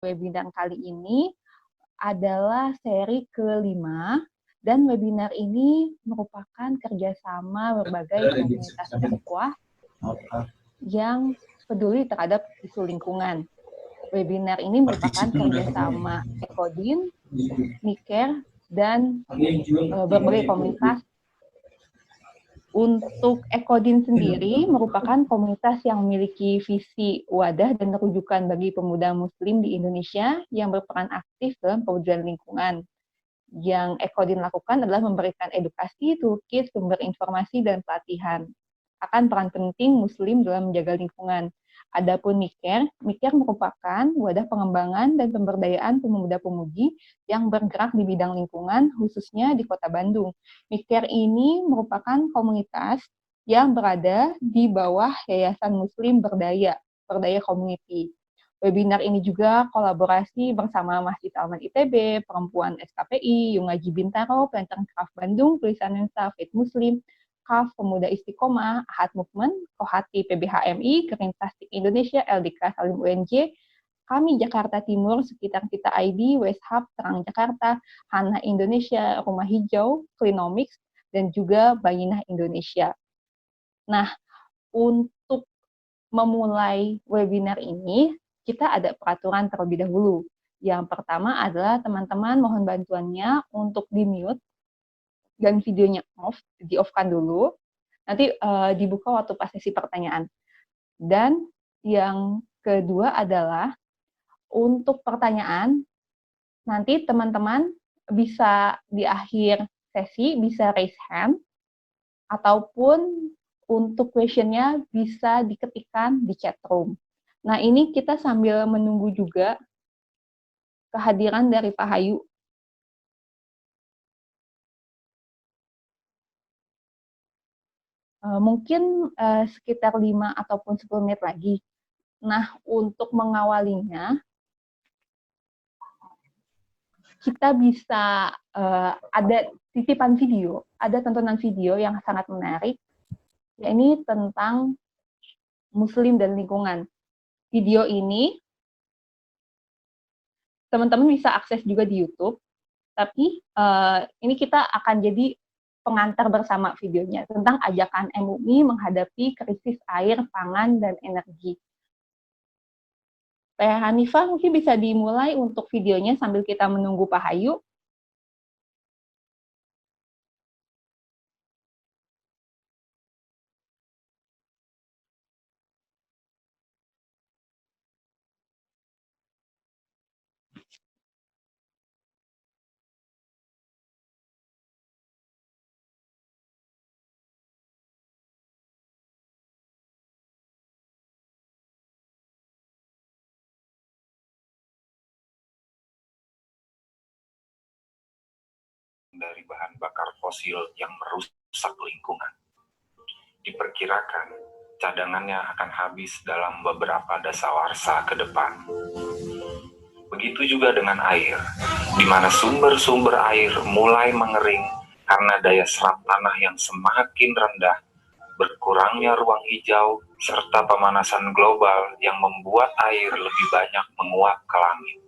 Webinar kali ini adalah seri kelima, dan webinar ini merupakan kerjasama berbagai komunitas dakwah yang peduli terhadap isu lingkungan. Webinar ini merupakan kerjasama Ekodin, Niker, dan berbagai komunitas. Untuk Ekodin sendiri merupakan komunitas yang memiliki visi wadah dan rujukan bagi pemuda muslim di Indonesia yang berperan aktif dalam pewujudan lingkungan. Yang Ekodin lakukan adalah memberikan edukasi, toolkit, sumber informasi, dan pelatihan akan peran penting muslim dalam menjaga lingkungan. Adapun Niker merupakan wadah pengembangan dan pemberdayaan pemuda-pemudi yang bergerak di bidang lingkungan, khususnya di Kota Bandung. Niker ini merupakan komunitas yang berada di bawah Yayasan Muslim Berdaya Community. Webinar ini juga kolaborasi bersama Masjid Alman ITB, Perempuan SKPI, Yungaji Bintaro, Planter Craft Bandung, Tulisan Nensa, Fit Muslim, KAF Pemuda Istiqomah, Ahad Movement, Kohati PBHMI, Gerintastik Indonesia, LDK Salim UNJ, Kami Jakarta Timur, Sekitar Kita ID, West Hub, Terang Jakarta, Hana Indonesia, Rumah Hijau, Klinomics, dan juga Bayinah Indonesia. Nah, untuk memulai webinar ini, kita ada peraturan terlebih dahulu. Yang pertama adalah teman-teman mohon bantuannya untuk di-mute dan videonya di-off-kan dulu. Nanti dibuka waktu pas sesi pertanyaan. Dan yang kedua adalah untuk pertanyaan, nanti teman-teman bisa di akhir sesi bisa raise hand, ataupun untuk question-nya bisa diketikkan di chat room. Nah, ini kita sambil menunggu juga kehadiran dari Pak Hayu. Mungkin sekitar 5 ataupun 10 menit lagi. Nah, untuk mengawalinya, kita bisa ada titipan video, ada tontonan video yang sangat menarik, yakni tentang Muslim dan lingkungan. Video ini, teman-teman bisa akses juga di YouTube, tapi ini kita akan jadi pengantar bersama videonya tentang ajakan MUI menghadapi krisis air, pangan, dan energi. Pak Hanifah mungkin bisa dimulai untuk videonya sambil kita menunggu Pak Hayu. Dari bahan bakar fosil yang merusak lingkungan. Diperkirakan cadangannya akan habis dalam beberapa dasawarsa ke depan. Begitu juga dengan air, di mana sumber-sumber air mulai mengering karena daya serap tanah yang semakin rendah, berkurangnya ruang hijau, serta pemanasan global yang membuat air lebih banyak menguap ke langit.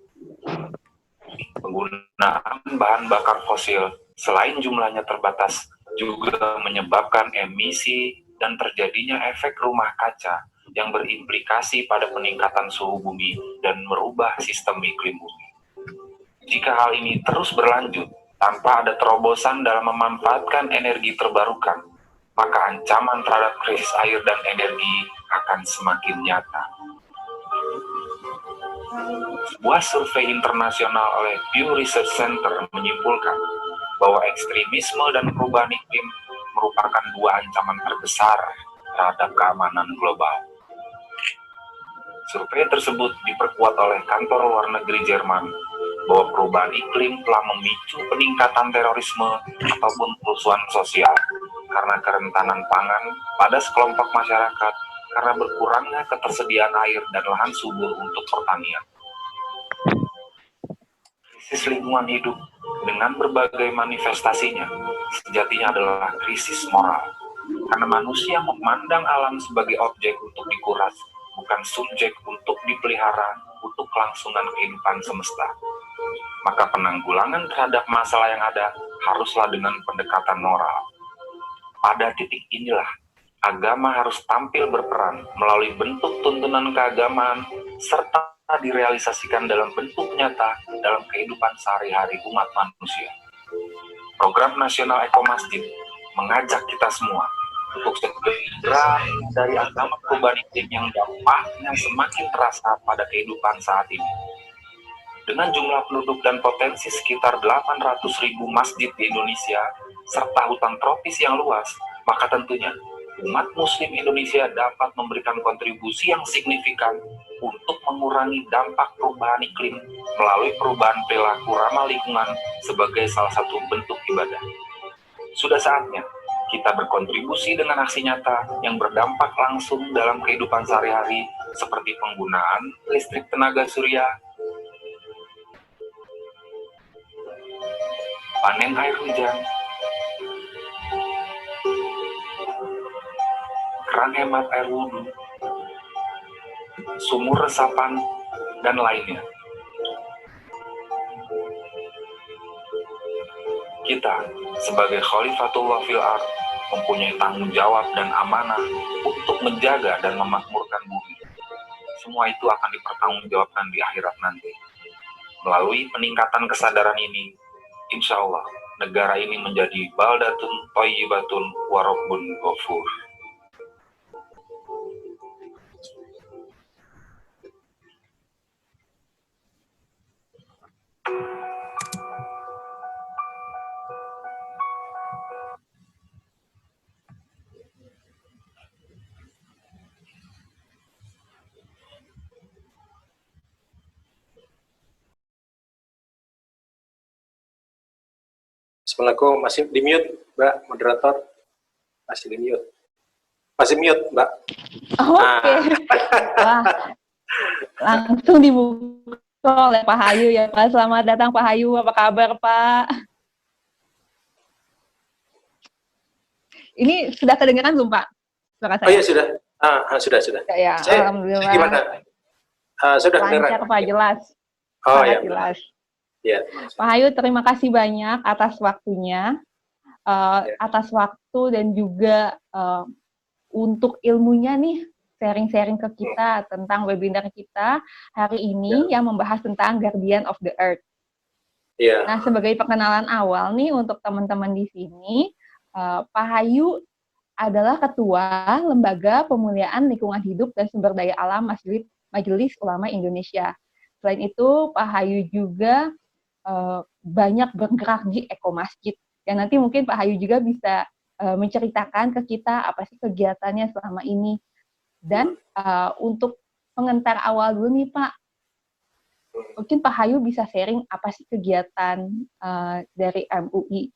Penggunaan bahan bakar fosil selain jumlahnya terbatas juga menyebabkan emisi dan terjadinya efek rumah kaca yang berimplikasi pada peningkatan suhu bumi dan merubah sistem iklim bumi. Jika hal ini terus berlanjut tanpa ada terobosan dalam memanfaatkan energi terbarukan, maka ancaman terhadap krisis air dan energi akan semakin nyata. Sebuah survei internasional oleh Pew Research Center menyimpulkan bahwa ekstremisme dan perubahan iklim merupakan dua ancaman terbesar terhadap keamanan global. Survei tersebut diperkuat oleh kantor luar negeri Jerman bahwa perubahan iklim telah memicu peningkatan terorisme ataupun kerusuhan sosial karena kerentanan pangan pada sekelompok masyarakat karena berkurangnya ketersediaan air dan lahan subur untuk pertanian. Krisis lingkungan hidup dengan berbagai manifestasinya sejatinya adalah krisis moral, karena manusia memandang alam sebagai objek untuk dikuras, bukan subjek untuk dipelihara untuk kelangsungan kehidupan semesta. Maka penanggulangan terhadap masalah yang ada haruslah dengan pendekatan moral. Pada titik inilah, agama harus tampil berperan melalui bentuk tuntunan keagamaan serta direalisasikan dalam bentuk nyata dalam kehidupan sehari-hari umat manusia. Program Nasional Eko Masjid mengajak kita semua untuk segera dari agama perubahan iklim yang dampaknya semakin terasa pada kehidupan saat ini. Dengan jumlah penduduk dan potensi sekitar 800.000 masjid di Indonesia, serta hutan tropis yang luas, maka tentunya umat muslim Indonesia dapat memberikan kontribusi yang signifikan untuk mengurangi dampak perubahan iklim melalui perubahan perilaku ramah lingkungan sebagai salah satu bentuk ibadah. Sudah saatnya kita berkontribusi dengan aksi nyata yang berdampak langsung dalam kehidupan sehari-hari seperti penggunaan listrik tenaga surya, panen air hujan, keran hemat air wudhu, sumur resapan, dan lainnya. Kita, sebagai Khalifatullah fil Ard, mempunyai tanggung jawab dan amanah untuk menjaga dan memakmurkan bumi. Semua itu akan dipertanggungjawabkan di akhirat nanti. Melalui peningkatan kesadaran ini, insya Allah, negara ini menjadi baldatun thayyibatun wa rabbun ghafur. Assalamualaikum, masih di mute, Mbak, moderator. Masih di mute. Masih mute, Mbak. Oke. Wah, langsung dibuka oleh Pak Hayu ya, Pak. Selamat datang Pak Hayu, apa kabar Pak? Ini sudah kedengaran belum Pak? Suara saya? Oh iya, sudah. Sudah. Ya, alhamdulillah. Gimana? Sudah lancar kedengaran? Pak, jelas. Oh sangat ya, jelas. Ya. Pak Hayu, terima kasih banyak atas waktunya, atas waktu dan juga untuk ilmunya nih, sharing-sharing ke kita tentang webinar kita hari ini yang membahas tentang Guardian of the Earth. Ya. Nah, sebagai perkenalan awal nih untuk teman-teman di sini, Pak Hayu adalah Ketua Lembaga Pemuliaan Lingkungan Hidup dan Sumber Daya Alam Majelis Ulama Indonesia. Selain itu, Pak Hayu juga banyak bergerak di Eko Masjid. Dan nanti mungkin Pak Hayu juga bisa menceritakan ke kita apa sih kegiatannya selama ini. Dan untuk pengantar awal dulu nih Pak, mungkin Pak Hayu bisa sharing apa sih kegiatan dari MUI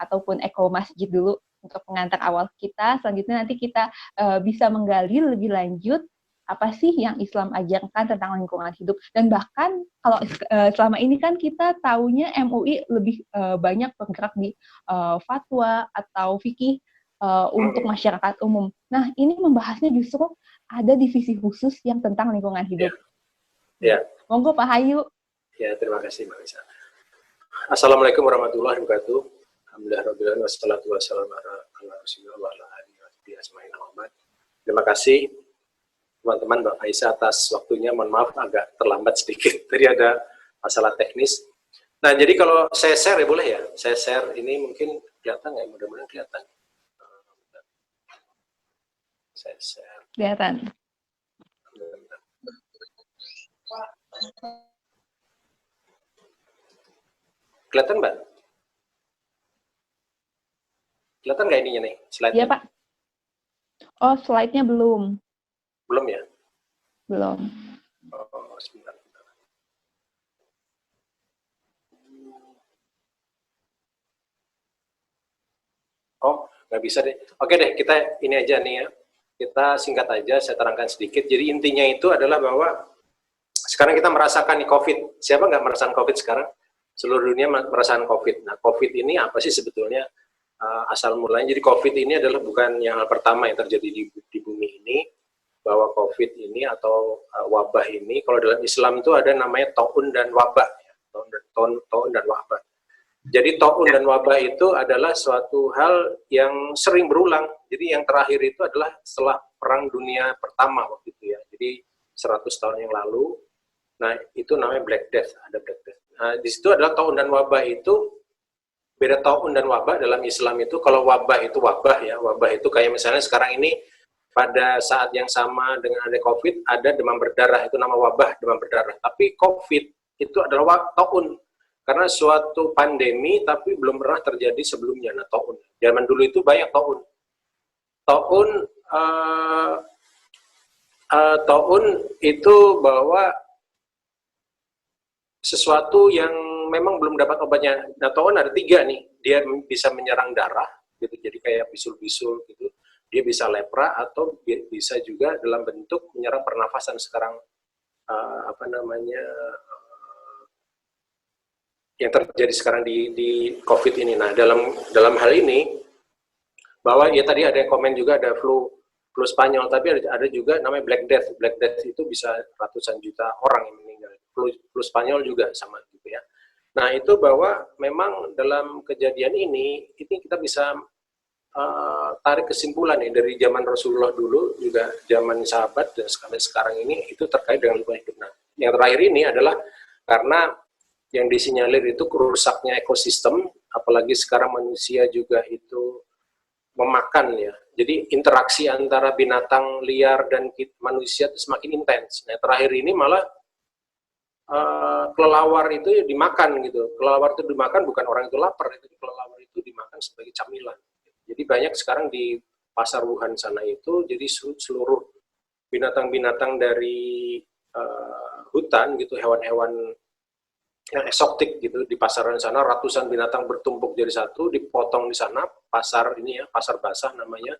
ataupun Eko Masjid dulu untuk pengantar awal kita. Selanjutnya nanti kita bisa menggali lebih lanjut apa sih yang Islam ajarkan tentang lingkungan hidup. Dan bahkan kalau selama ini kan kita taunya MUI lebih banyak bergerak di fatwa atau fikih untuk masyarakat umum. Nah, ini membahasnya justru ada divisi khusus yang tentang lingkungan hidup. Ya. Monggo Pak Hayu. Ya, terima kasih Mbak Lisa. Assalamualaikum warahmatullahi wabarakatuh. Alhamdulillah, wassalatu wassalamu ala rasulillah wa ala alihi wa sahbihi ajmain. Terima kasih teman-teman Mbak Aisyah atas waktunya. Mohon maaf agak terlambat sedikit, tadi ada masalah teknis. Nah, jadi kalau saya share ya boleh ya? Saya share ini mungkin kelihatan nggak? Mudah-mudahan kelihatan. Saya share. Kelihatan. Kelihatan Mbak? Kelihatan nggak ininya nih, slide-nya? Iya Pak. Oh, slide-nya belum. Belum ya? Belum. Oh, sebentar. Oh, nggak bisa deh. Oke deh, kita ini aja nih ya. Kita singkat aja, saya terangkan sedikit. Jadi intinya itu adalah bahwa sekarang kita merasakan nih COVID. Siapa nggak merasakan COVID sekarang? Seluruh dunia merasakan COVID. Nah, COVID ini apa sih sebetulnya asal mulanya? Jadi COVID ini adalah bukan yang hal pertama yang terjadi di bumi ini. bahwa COVID ini atau wabah ini, kalau dalam Islam itu ada namanya taun dan wabah, ya. Taun dan wabah. Jadi taun dan wabah itu adalah suatu hal yang sering berulang. Jadi yang terakhir itu adalah setelah Perang Dunia Pertama waktu itu ya. Jadi 100 tahun yang lalu. Nah, itu namanya Black Death, ada Black Death. Nah, di situ adalah taun dan wabah itu, beda taun dan wabah dalam Islam itu, kalau wabah itu wabah ya, wabah itu kayak misalnya sekarang ini pada saat yang sama dengan ada COVID, ada demam berdarah, itu nama wabah, demam berdarah. Tapi COVID itu adalah taun. Karena suatu pandemi tapi belum pernah terjadi sebelumnya. Nah, taun. Zaman dulu itu banyak taun. Taun itu bahwa sesuatu yang memang belum dapat obatnya. Nah, taun ada 3 nih. Dia bisa menyerang darah, gitu. Jadi kayak bisul-bisul gitu. Dia bisa lepra atau bisa juga dalam bentuk menyerang pernafasan sekarang yang terjadi sekarang di COVID ini. Nah, dalam hal ini, bahwa ya tadi ada yang komen juga ada flu Spanyol, tapi ada juga namanya Black Death. Black Death itu bisa ratusan juta orang yang meninggal. Flu Spanyol juga sama gitu ya. Nah, itu bahwa memang dalam kejadian ini kita bisa tarik kesimpulan ya dari zaman Rasulullah dulu, juga zaman sahabat, dan sekarang ini itu terkait dengan lingkungan hidup. Nah, yang terakhir ini adalah karena yang disinyalir itu kerusaknya ekosistem, apalagi sekarang manusia juga itu memakan ya. Jadi interaksi antara binatang liar dan manusia itu semakin intens. Nah, terakhir ini malah kelelawar itu dimakan gitu. Kelelawar itu dimakan bukan orang itu lapar, itu kelelawar itu dimakan sebagai camilan. Jadi banyak sekarang di pasar Wuhan sana itu, jadi seluruh binatang-binatang dari hutan gitu, hewan-hewan yang eksotik gitu di pasaran sana, ratusan binatang bertumpuk jadi satu, dipotong di sana, pasar ini ya, pasar basah namanya.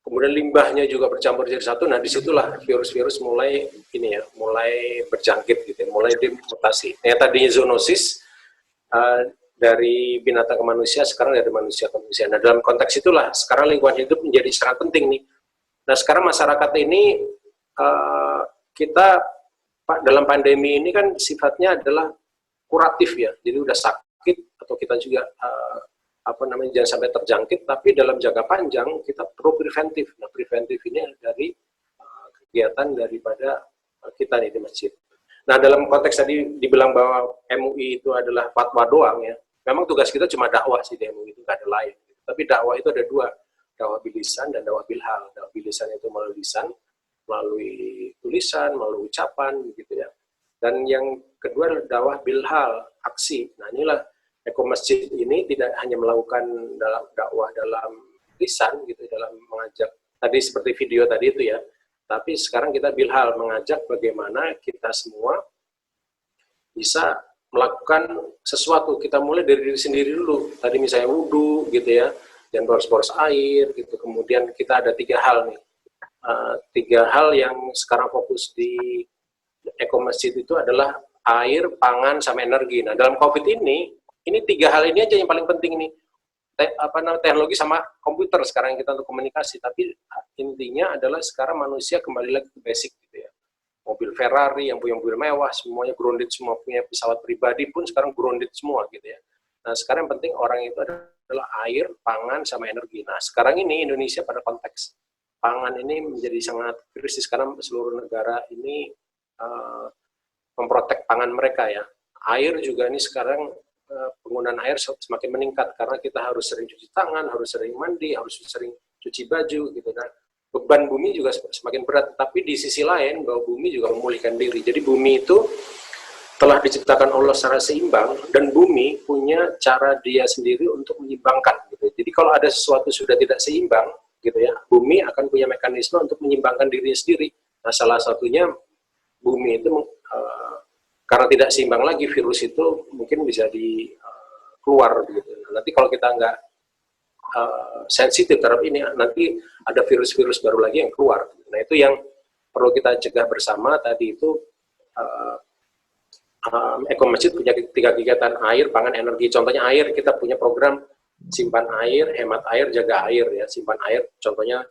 Kemudian limbahnya juga bercampur jadi satu. Nah, disitulah virus-virus mulai ini ya, mulai berjangkit gitu, ya, mulai dimutasi. Yang tadinya zoonosis dari binatang ke manusia, sekarang dari manusia ke manusia. Nah, dalam konteks itulah sekarang lingkungan hidup menjadi sangat penting nih. Nah, sekarang masyarakat ini kita dalam pandemi ini kan sifatnya adalah kuratif ya, jadi udah sakit atau kita juga jangan sampai terjangkit, tapi dalam jangka panjang kita perlu preventif. Nah, preventif ini dari kegiatan daripada kita nih di masjid. Nah, dalam konteks tadi dibilang bahwa MUI itu adalah fatwa doang ya, memang tugas kita cuma dakwah sih di MUI, itu nggak ada lain. Tapi dakwah itu ada 2, dakwah bilisan dan dakwah bilhal. Dakwah bilisan itu melalui lisan, melalui tulisan, melalui ucapan gitu ya. Dan yang kedua adalah dakwah bilhal, aksi. Nah, inilah Eko Masjid ini tidak hanya melakukan dakwah dalam lisan gitu, dalam mengajak tadi seperti video tadi itu ya, tapi sekarang kita bilhal, mengajak bagaimana kita semua bisa melakukan sesuatu. Kita mulai dari diri sendiri dulu. Tadi misalnya wudhu gitu ya, dan boros-boros air gitu. Kemudian kita ada 3 hal nih, 3 hal yang sekarang fokus di Eko Masjid itu adalah air, pangan, sama energi. Nah, dalam COVID ini 3 hal ini aja yang paling penting nih. Teknologi sama komputer sekarang kita untuk komunikasi. Tapi intinya adalah sekarang manusia kembali lagi ke basic gitu ya. Mobil Ferrari, yang punya mobil mewah, semuanya grounded semua, punya pesawat pribadi pun sekarang grounded semua gitu ya. Nah, sekarang yang penting orang itu adalah air, pangan, sama energi. Nah, sekarang ini Indonesia pada konteks pangan ini menjadi sangat krisis karena seluruh negara ini memprotek pangan mereka ya. Air juga ini sekarang penggunaan air semakin meningkat karena kita harus sering cuci tangan, harus sering mandi, harus sering cuci baju gitu kan. Beban bumi juga semakin berat, tapi di sisi lain bahwa bumi juga memulihkan diri. Jadi bumi itu telah diciptakan Allah secara seimbang, dan bumi punya cara dia sendiri untuk menyeimbangkan gitu. Jadi kalau ada sesuatu sudah tidak seimbang gitu ya, bumi akan punya mekanisme untuk menyeimbangkan dirinya sendiri. Nah, salah satunya bumi itu karena tidak seimbang lagi, virus itu mungkin bisa keluar gitu. Nanti kalau kita nggak sensitif terhadap ini, nanti ada virus-virus baru lagi yang keluar. Nah, itu yang perlu kita cegah bersama. Tadi itu Eko Masjid punya 3 kegiatan: air, pangan, energi. Contohnya air, kita punya program simpan air, hemat air, jaga air ya. Simpan air, contohnya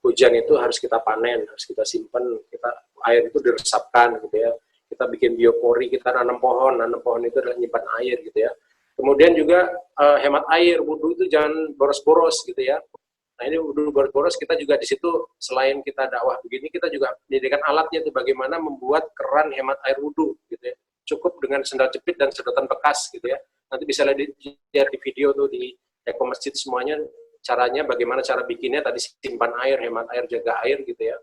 hujan itu harus kita panen, harus kita simpan, air itu diresapkan gitu ya. Kita bikin biopori, kita nanam pohon itu adalah nyimpan air gitu ya. Kemudian juga hemat air, wudhu itu jangan boros-boros gitu ya. Nah ini wudhu boros-boros, kita juga di situ selain kita dakwah begini, kita juga menyediakan alatnya itu bagaimana membuat keran hemat air wudhu gitu ya. Cukup dengan sendal jepit dan sedotan bekas gitu ya. Nanti bisa lihat di video tuh di Eko Masjid semuanya, caranya bagaimana cara bikinnya, tadi simpan air, hemat air, jaga air gitu ya.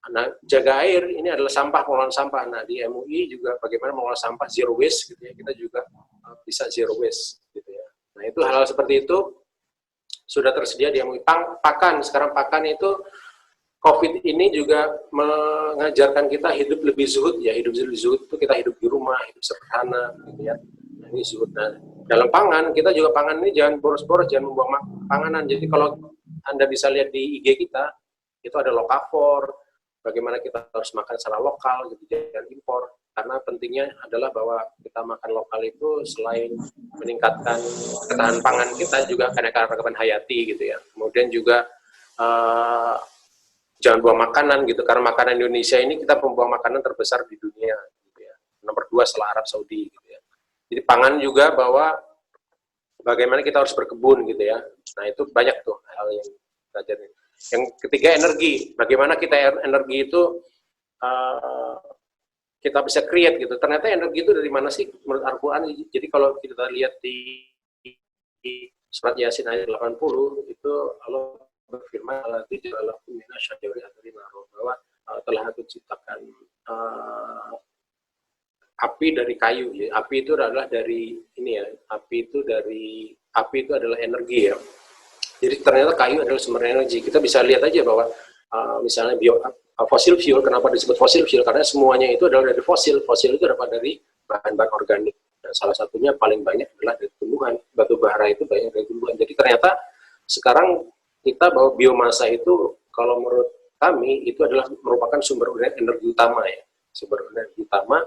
Nah, jaga air ini adalah sampah, pengelolaan sampah. Nah, di MUI juga bagaimana mengelola sampah zero waste gitu ya. Kita juga bisa zero waste gitu ya. Nah, itu hal-hal seperti itu sudah tersedia di MUI. Pakan, sekarang pakan itu COVID ini juga mengajarkan kita hidup lebih zuhud ya. Hidup lebih zuhud itu kita hidup di rumah, hidup sederhana gitu ya. Nah, ini zuhud. Nah, dalam pangan, kita juga pangan ini jangan boros-boros, jangan membuang panganan. Jadi kalau Anda bisa lihat di IG kita, itu ada lokavor, bagaimana kita harus makan secara lokal, gitu, jangan impor. Karena pentingnya adalah bahwa kita makan lokal itu selain meningkatkan ketahanan pangan kita, juga keanekaragaman hayati gitu ya. Kemudian juga jangan buang makanan gitu, karena makanan Indonesia ini kita pembuang makanan terbesar di dunia gitu ya. Nomor 2 setelah Arab Saudi gitu ya. Jadi pangan juga bahwa bagaimana kita harus berkebun gitu ya. Nah itu banyak tuh hal yang belajar. Yang ketiga energi, bagaimana kita energi itu kita bisa create gitu. Ternyata energi itu dari mana sih menurut Al-Quran? Jadi kalau kita lihat di surat Yasin ayat 80 itu Allah berfirman bahwa telah aku ciptakan api dari kayu ya. Api itu adalah dari ini ya. Api itu adalah energi ya. Jadi ternyata kayu adalah sumber energi. Kita bisa lihat aja bahwa misalnya fossil fuel, kenapa disebut fossil fuel? Karena semuanya itu adalah dari fosil. Fosil itu dapat dari bahan-bahan organik. Dan salah satunya paling banyak adalah dari tumbuhan. Batu bara itu banyak dari tumbuhan. Jadi ternyata sekarang kita bahwa biomasa itu kalau menurut kami itu adalah merupakan sumber energi utama ya. Sumber energi utama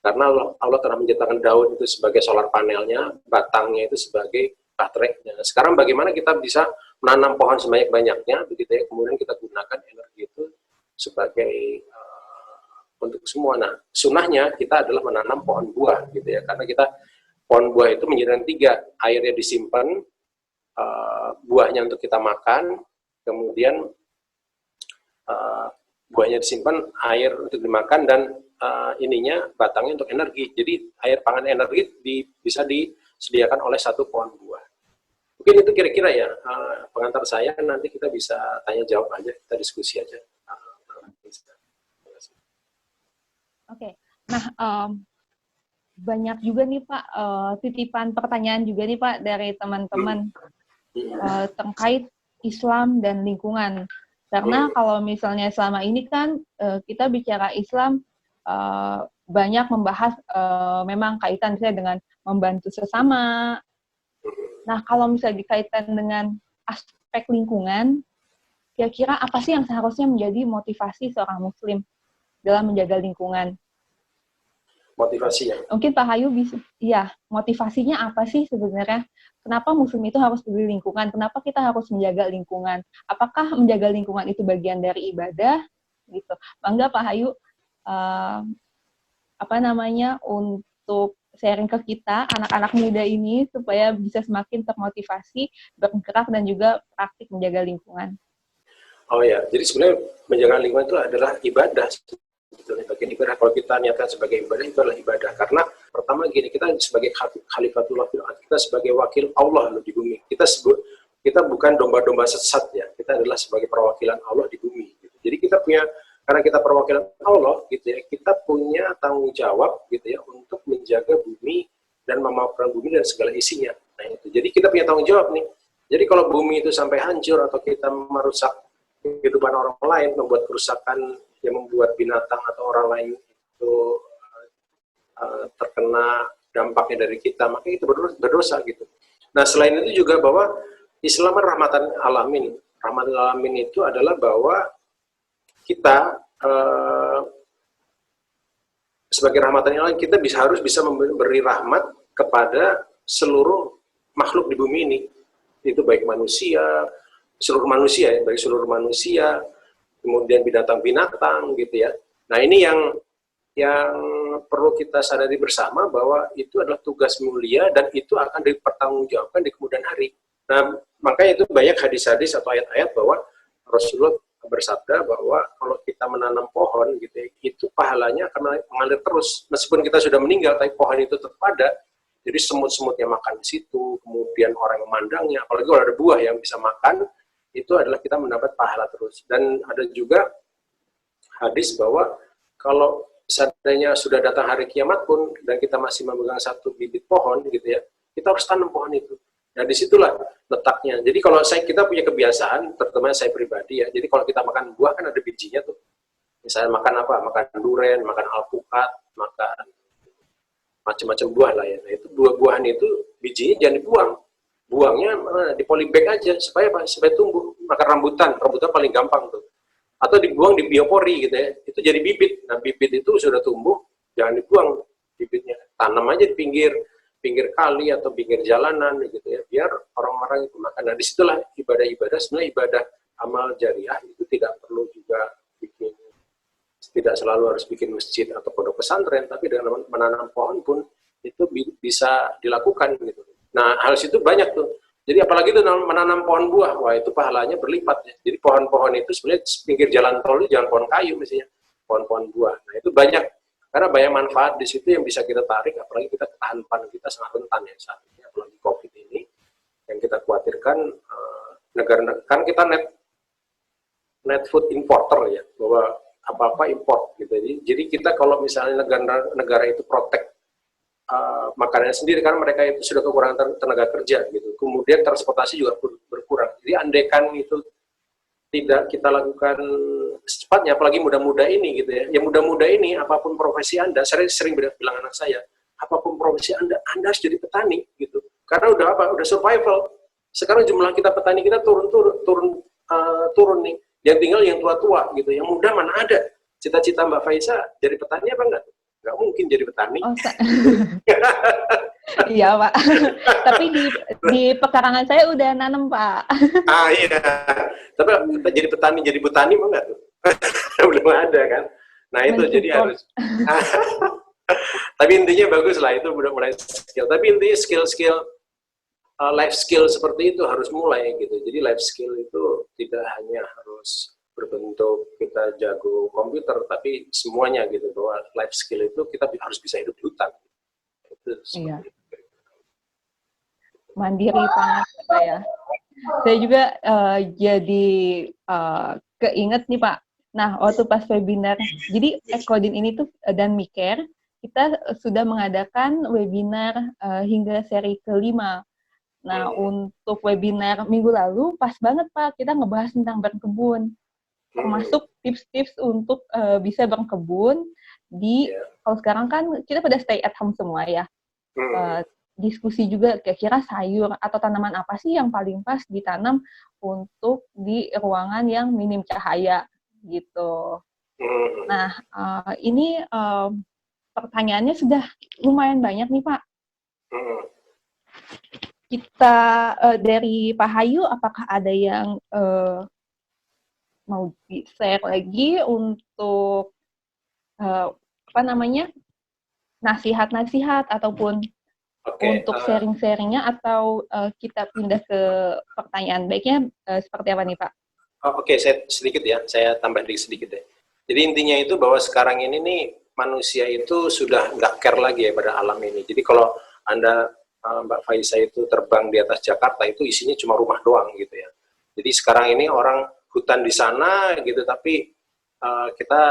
karena Allah telah menciptakan daun itu sebagai solar panelnya, batangnya itu sebagai baterainya. Sekarang bagaimana kita bisa menanam pohon sebanyak-banyaknya, begitu ya, kemudian kita gunakan energi itu sebagai untuk semua. Nah, sunnahnya kita adalah menanam pohon buah, gitu ya, karena kita pohon buah itu menjadi 3, airnya disimpan, buahnya untuk kita makan, kemudian buahnya disimpan, air untuk dimakan, dan ininya batangnya untuk energi. Jadi air pangan energi bisa disediakan oleh satu pohon buah. Mungkin itu kira-kira ya pengantar saya. Nanti kita bisa tanya jawab aja, kita diskusi aja. Oke. Nah, banyak juga nih Pak titipan pertanyaan juga nih Pak dari teman-teman terkait Islam dan lingkungan. Karena kalau misalnya selama ini kan kita bicara Islam banyak membahas memang kaitan saya dengan membantu sesama. Nah, kalau misalnya dikaitkan dengan aspek lingkungan, kira-kira apa sih yang seharusnya menjadi motivasi seorang Muslim dalam menjaga lingkungan? Motivasinya? Mungkin Pak Hayu bisa, ya, motivasinya apa sih sebenarnya? Kenapa Muslim itu harus peduli lingkungan? Kenapa kita harus menjaga lingkungan? Apakah menjaga lingkungan itu bagian dari ibadah? Gitu. Bangga Pak Hayu. Untuk sharing ke kita, anak-anak muda ini, supaya bisa semakin termotivasi, bergerak, dan juga praktik menjaga lingkungan. Oh ya, jadi sebenarnya menjaga lingkungan itu adalah ibadah. Bagian ibadah, kalau kita niatkan sebagai ibadah, itu adalah ibadah. Karena pertama gini, kita sebagai khalifatullah fil ardh, kita sebagai wakil Allah di bumi. Kita bukan domba-domba sesat ya, kita adalah sebagai perwakilan Allah di bumi. Jadi kita punya, karena kita perwakilan Allah gitu ya, kita punya tanggung jawab gitu ya untuk menjaga bumi dan memaafkan bumi dan segala isinya. Nah itu, jadi kita punya tanggung jawab nih. Jadi kalau bumi itu sampai hancur atau kita merusak kehidupan orang lain, membuat kerusakan yang membuat binatang atau orang lain itu terkena dampaknya dari kita, maka itu berdosa gitu. Nah selain itu juga bahwa Islam rahmatan alamin. Rahmatan alamin itu adalah bahwa kita sebagai rahmatan alamin, kita harus bisa memberi rahmat kepada seluruh makhluk di bumi ini. Itu baik manusia, seluruh manusia, ya, bagi seluruh manusia, kemudian binatang-binatang gitu ya. Nah ini yang perlu kita sadari bersama bahwa itu adalah tugas mulia dan itu akan dipertanggungjawabkan di kemudian hari. Nah makanya itu banyak hadis-hadis atau ayat-ayat bahwa Rasulullah bersabda bahwa kalau kita menanam pohon gitu ya, itu pahalanya akan mengalir terus meskipun kita sudah meninggal, tapi pohon itu tetap ada. Jadi semut-semutnya makan di situ, kemudian orang memandangnya, apalagi kalau ada buah yang bisa makan, itu adalah kita mendapat pahala terus. Dan ada juga hadis bahwa kalau seandainya sudah datang hari kiamat pun dan kita masih memegang satu bibit pohon gitu ya, kita harus tanam pohon itu. Nah disitulah letaknya. Jadi kalau kita punya kebiasaan, terutama saya pribadi ya, jadi kalau kita makan buah kan ada bijinya tuh. Misalnya makan apa? Makan durian, makan alpukat, makan macam-macam buah lah ya. Nah itu buah-buahan itu bijinya jangan dibuang. Buangnya di polybag aja supaya apa? Supaya tumbuh. Makan rambutan paling gampang tuh. Atau dibuang di biopori gitu ya. Itu jadi bibit. Nah bibit itu sudah tumbuh, jangan dibuang bibitnya. Tanam aja di pinggir kali atau pinggir jalanan gitu ya, biar orang-orang itu makan. Nah disitulah ibadah-ibadah, sebenarnya ibadah amal jariah itu tidak perlu juga tidak selalu harus bikin masjid atau pondok pesantren, tapi dengan menanam pohon pun itu bisa dilakukan gitu. Nah hal itu banyak tuh. Jadi apalagi itu menanam pohon buah, wah itu pahalanya berlipat ya. Jadi pohon-pohon itu sebenarnya pinggir jalan tol itu jangan pohon kayu mestinya, pohon-pohon buah. Nah itu banyak. Karena banyak manfaat di situ yang bisa kita tarik, apalagi kita ketahanan pangan kita sangat rentan ya saat ini, apalagi COVID ini, yang kita khawatirkan negara, kan kita net food importer ya, bahwa apa-apa import gitu. Jadi kita kalau misalnya negara itu protect makanannya sendiri, karena mereka itu sudah kekurangan tenaga kerja gitu. Kemudian transportasi juga berkurang. Jadi andaikan itu tidak kita lakukan secepatnya, apalagi muda-muda ini gitu ya. Yang muda-muda ini, apapun profesi Anda, saya sering bilang anak saya, apapun profesi Anda harus jadi petani gitu. Karena udah survival. Sekarang jumlah kita petani kita turun nih. Yang tinggal yang tua-tua gitu. Yang muda mana ada? Cita-cita Mbak Faiza jadi petani apa enggak? Nggak mungkin jadi petani. Oh, iya Pak. Tapi di pekarangan saya udah nanam Pak. Iya. Tapi jadi petani mah enggak tuh? Belum ada kan? Nah itu jadi harus. Tapi intinya bagus lah, itu udah mulai skill. Tapi intinya skill life skill seperti itu harus mulai gitu. Jadi life skill itu tidak hanya harus berbentuk kita jago komputer, tapi semuanya gitu, bahwa life skill itu kita harus bisa hidup di hutan. Itu iya. Mandiri banget ya. Saya juga jadi keinget nih Pak. Nah, waktu pas webinar, jadi Ekodin ini tuh dan Miker, kita sudah mengadakan webinar hingga seri kelima. Nah, untuk webinar minggu lalu, pas banget Pak, kita ngebahas tentang berkebun. Termasuk tips-tips untuk bisa berkebun kalau sekarang kan kita pada stay at home semua ya. Diskusi juga kira-kira sayur atau tanaman apa sih yang paling pas ditanam untuk di ruangan yang minim cahaya gitu. Nah, ini pertanyaannya sudah lumayan banyak nih Pak. Kita dari Pak Hayu, apakah ada yang mau di-share lagi untuk nasihat-nasihat ataupun untuk sharing-sharingnya, atau kita pindah ke pertanyaan baiknya seperti apa nih Pak? Oke, saya tambah sedikit ya. Jadi intinya itu bahwa sekarang ini nih manusia itu sudah nggak care lagi ya pada alam ini. Jadi kalau Anda Mbak Faiza itu terbang di atas Jakarta itu isinya cuma rumah doang gitu ya. Jadi sekarang ini orang hutan di sana gitu, tapi kita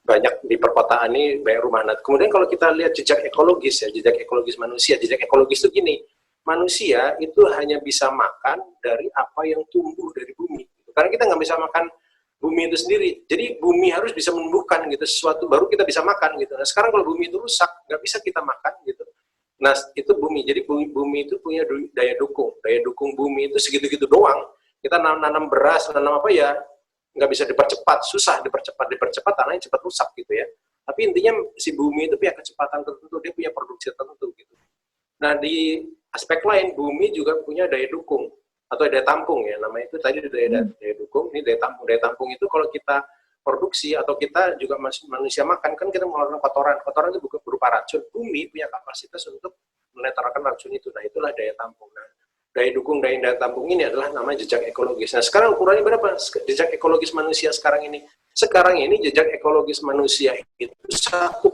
banyak di perkotaan ini banyak rumah. Nah, kemudian kalau kita lihat jejak ekologis manusia, jejak ekologis itu gini, manusia itu hanya bisa makan dari apa yang tumbuh dari bumi. Karena kita nggak bisa makan bumi itu sendiri. Jadi bumi harus bisa menumbuhkan gitu sesuatu baru kita bisa makan gitu. Nah, sekarang kalau bumi itu rusak, nggak bisa kita makan gitu. Nah, itu bumi. Jadi bumi itu punya daya dukung. Daya dukung bumi itu segitu-gitu doang. Kita nanam beras, nanam apa ya, nggak bisa dipercepat, susah dipercepat, tanahnya cepat rusak gitu ya. Tapi intinya si bumi itu punya kecepatan tertentu, dia punya produksi tertentu gitu. Nah, di aspek lain, bumi juga punya daya dukung. atau daya tampung ya, namanya itu tadi daya dukung, ini daya tampung. Daya tampung itu kalau kita produksi atau kita juga manusia makan, kan kita mengeluarkan kotoran itu bukan berupa racun. Bumi punya kapasitas untuk menetralkan racun itu. Nah, itulah daya tampung. Nah, daya dukung daya tampung ini adalah namanya jejak ekologis. Nah, sekarang ukurannya berapa jejak ekologis manusia sekarang ini? Sekarang ini jejak ekologis manusia itu 1,8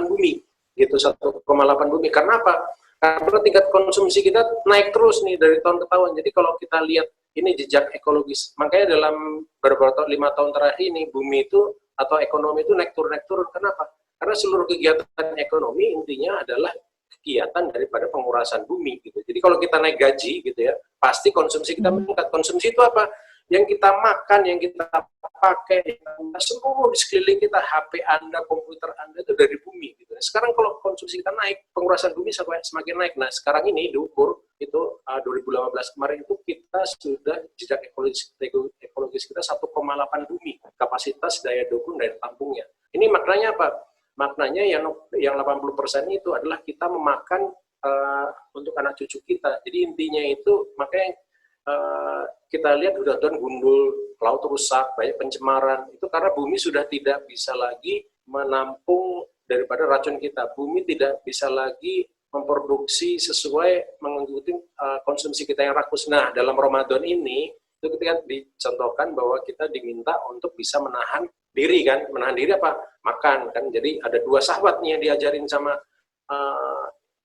bumi. Gitu, 1,8 bumi. Karena apa? Karena tingkat konsumsi kita naik terus nih dari tahun ke tahun. Jadi kalau kita lihat ini jejak ekologis, makanya dalam beberapa tahun, 5 tahun terakhir ini bumi itu atau ekonomi itu naik turun. Kenapa? Karena seluruh kegiatan ekonomi intinya adalah kegiatan daripada pengurasan bumi gitu. Jadi kalau kita naik gaji gitu ya, pasti konsumsi kita meningkat. Konsumsi itu apa? Yang kita makan, yang kita pakai, seluruh di sekeliling kita, HP Anda, komputer Anda itu dari bumi gitu. Sekarang kalau konsumsi kita naik, pengurasan bumi semakin naik. Nah, sekarang ini diukur itu 2018 kemarin itu kita sudah jejak ekologis kita 1,8 bumi kapasitas daya dukung daya tampungnya. Ini maknanya apa? Maknanya yang 80% itu adalah kita memakan untuk anak cucu kita. Jadi intinya itu makanya kita lihat udah gundul, laut rusak, banyak pencemaran. Itu karena bumi sudah tidak bisa lagi menampung daripada racun kita. Bumi tidak bisa lagi memproduksi sesuai mengikuti konsumsi kita yang rakus. Nah, dalam Ramadan ini itu ketika dicontohkan bahwa kita diminta untuk bisa menahan diri kan. Menahan diri apa? Makan kan. Jadi ada 2 syahwat nih yang diajarin sama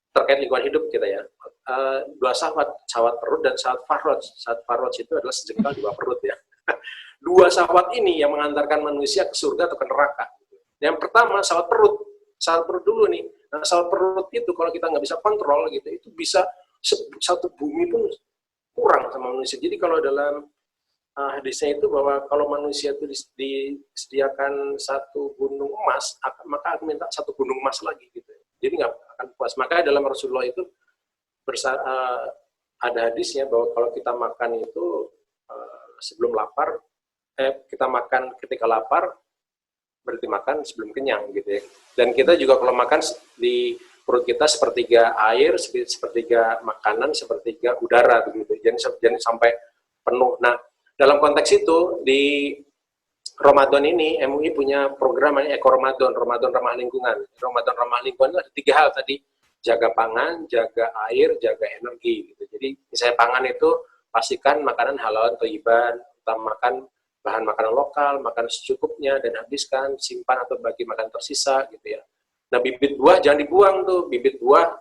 terkait lingkungan hidup kita ya. 2 syahwat perut dan syahwat faroj. Syahwat faroj itu adalah sejengkal di bawah perut ya. 2 syahwat ini yang mengantarkan manusia ke surga atau ke neraka. Yang pertama syahwat perut. Syahwat perut dulu nih. Nah, syahwat perut itu kalau kita nggak bisa kontrol gitu, itu bisa satu bumi pun kurang sama manusia. Jadi kalau dalam hadisnya itu bahwa kalau manusia itu disediakan 1 gunung emas, maka akan minta 1 gunung emas lagi gitu. Jadi nggak akan puas. Makanya dalam Rasulullah itu ada hadisnya bahwa kalau kita makan itu sebelum lapar, kita makan ketika lapar, berarti makan sebelum kenyang gitu ya. Dan kita juga kalau makan di perut kita sepertiga air, sepertiga makanan, sepertiga udara begitu. Jangan sampai penuh. Nah, dalam konteks itu di Ramadan ini MUI punya program namanya Eko Ramadan, Ramadan ramah lingkungan. Ramadan ramah lingkungan itu ada 3 hal tadi. Jaga pangan, jaga air, jaga energi gitu. Jadi misalnya pangan itu pastikan makanan halal thayyiban, utamakan bahan makanan lokal, makan secukupnya dan habiskan, simpan atau bagi makan tersisa gitu ya. Nah, bibit buah jangan dibuang tuh, bibit buah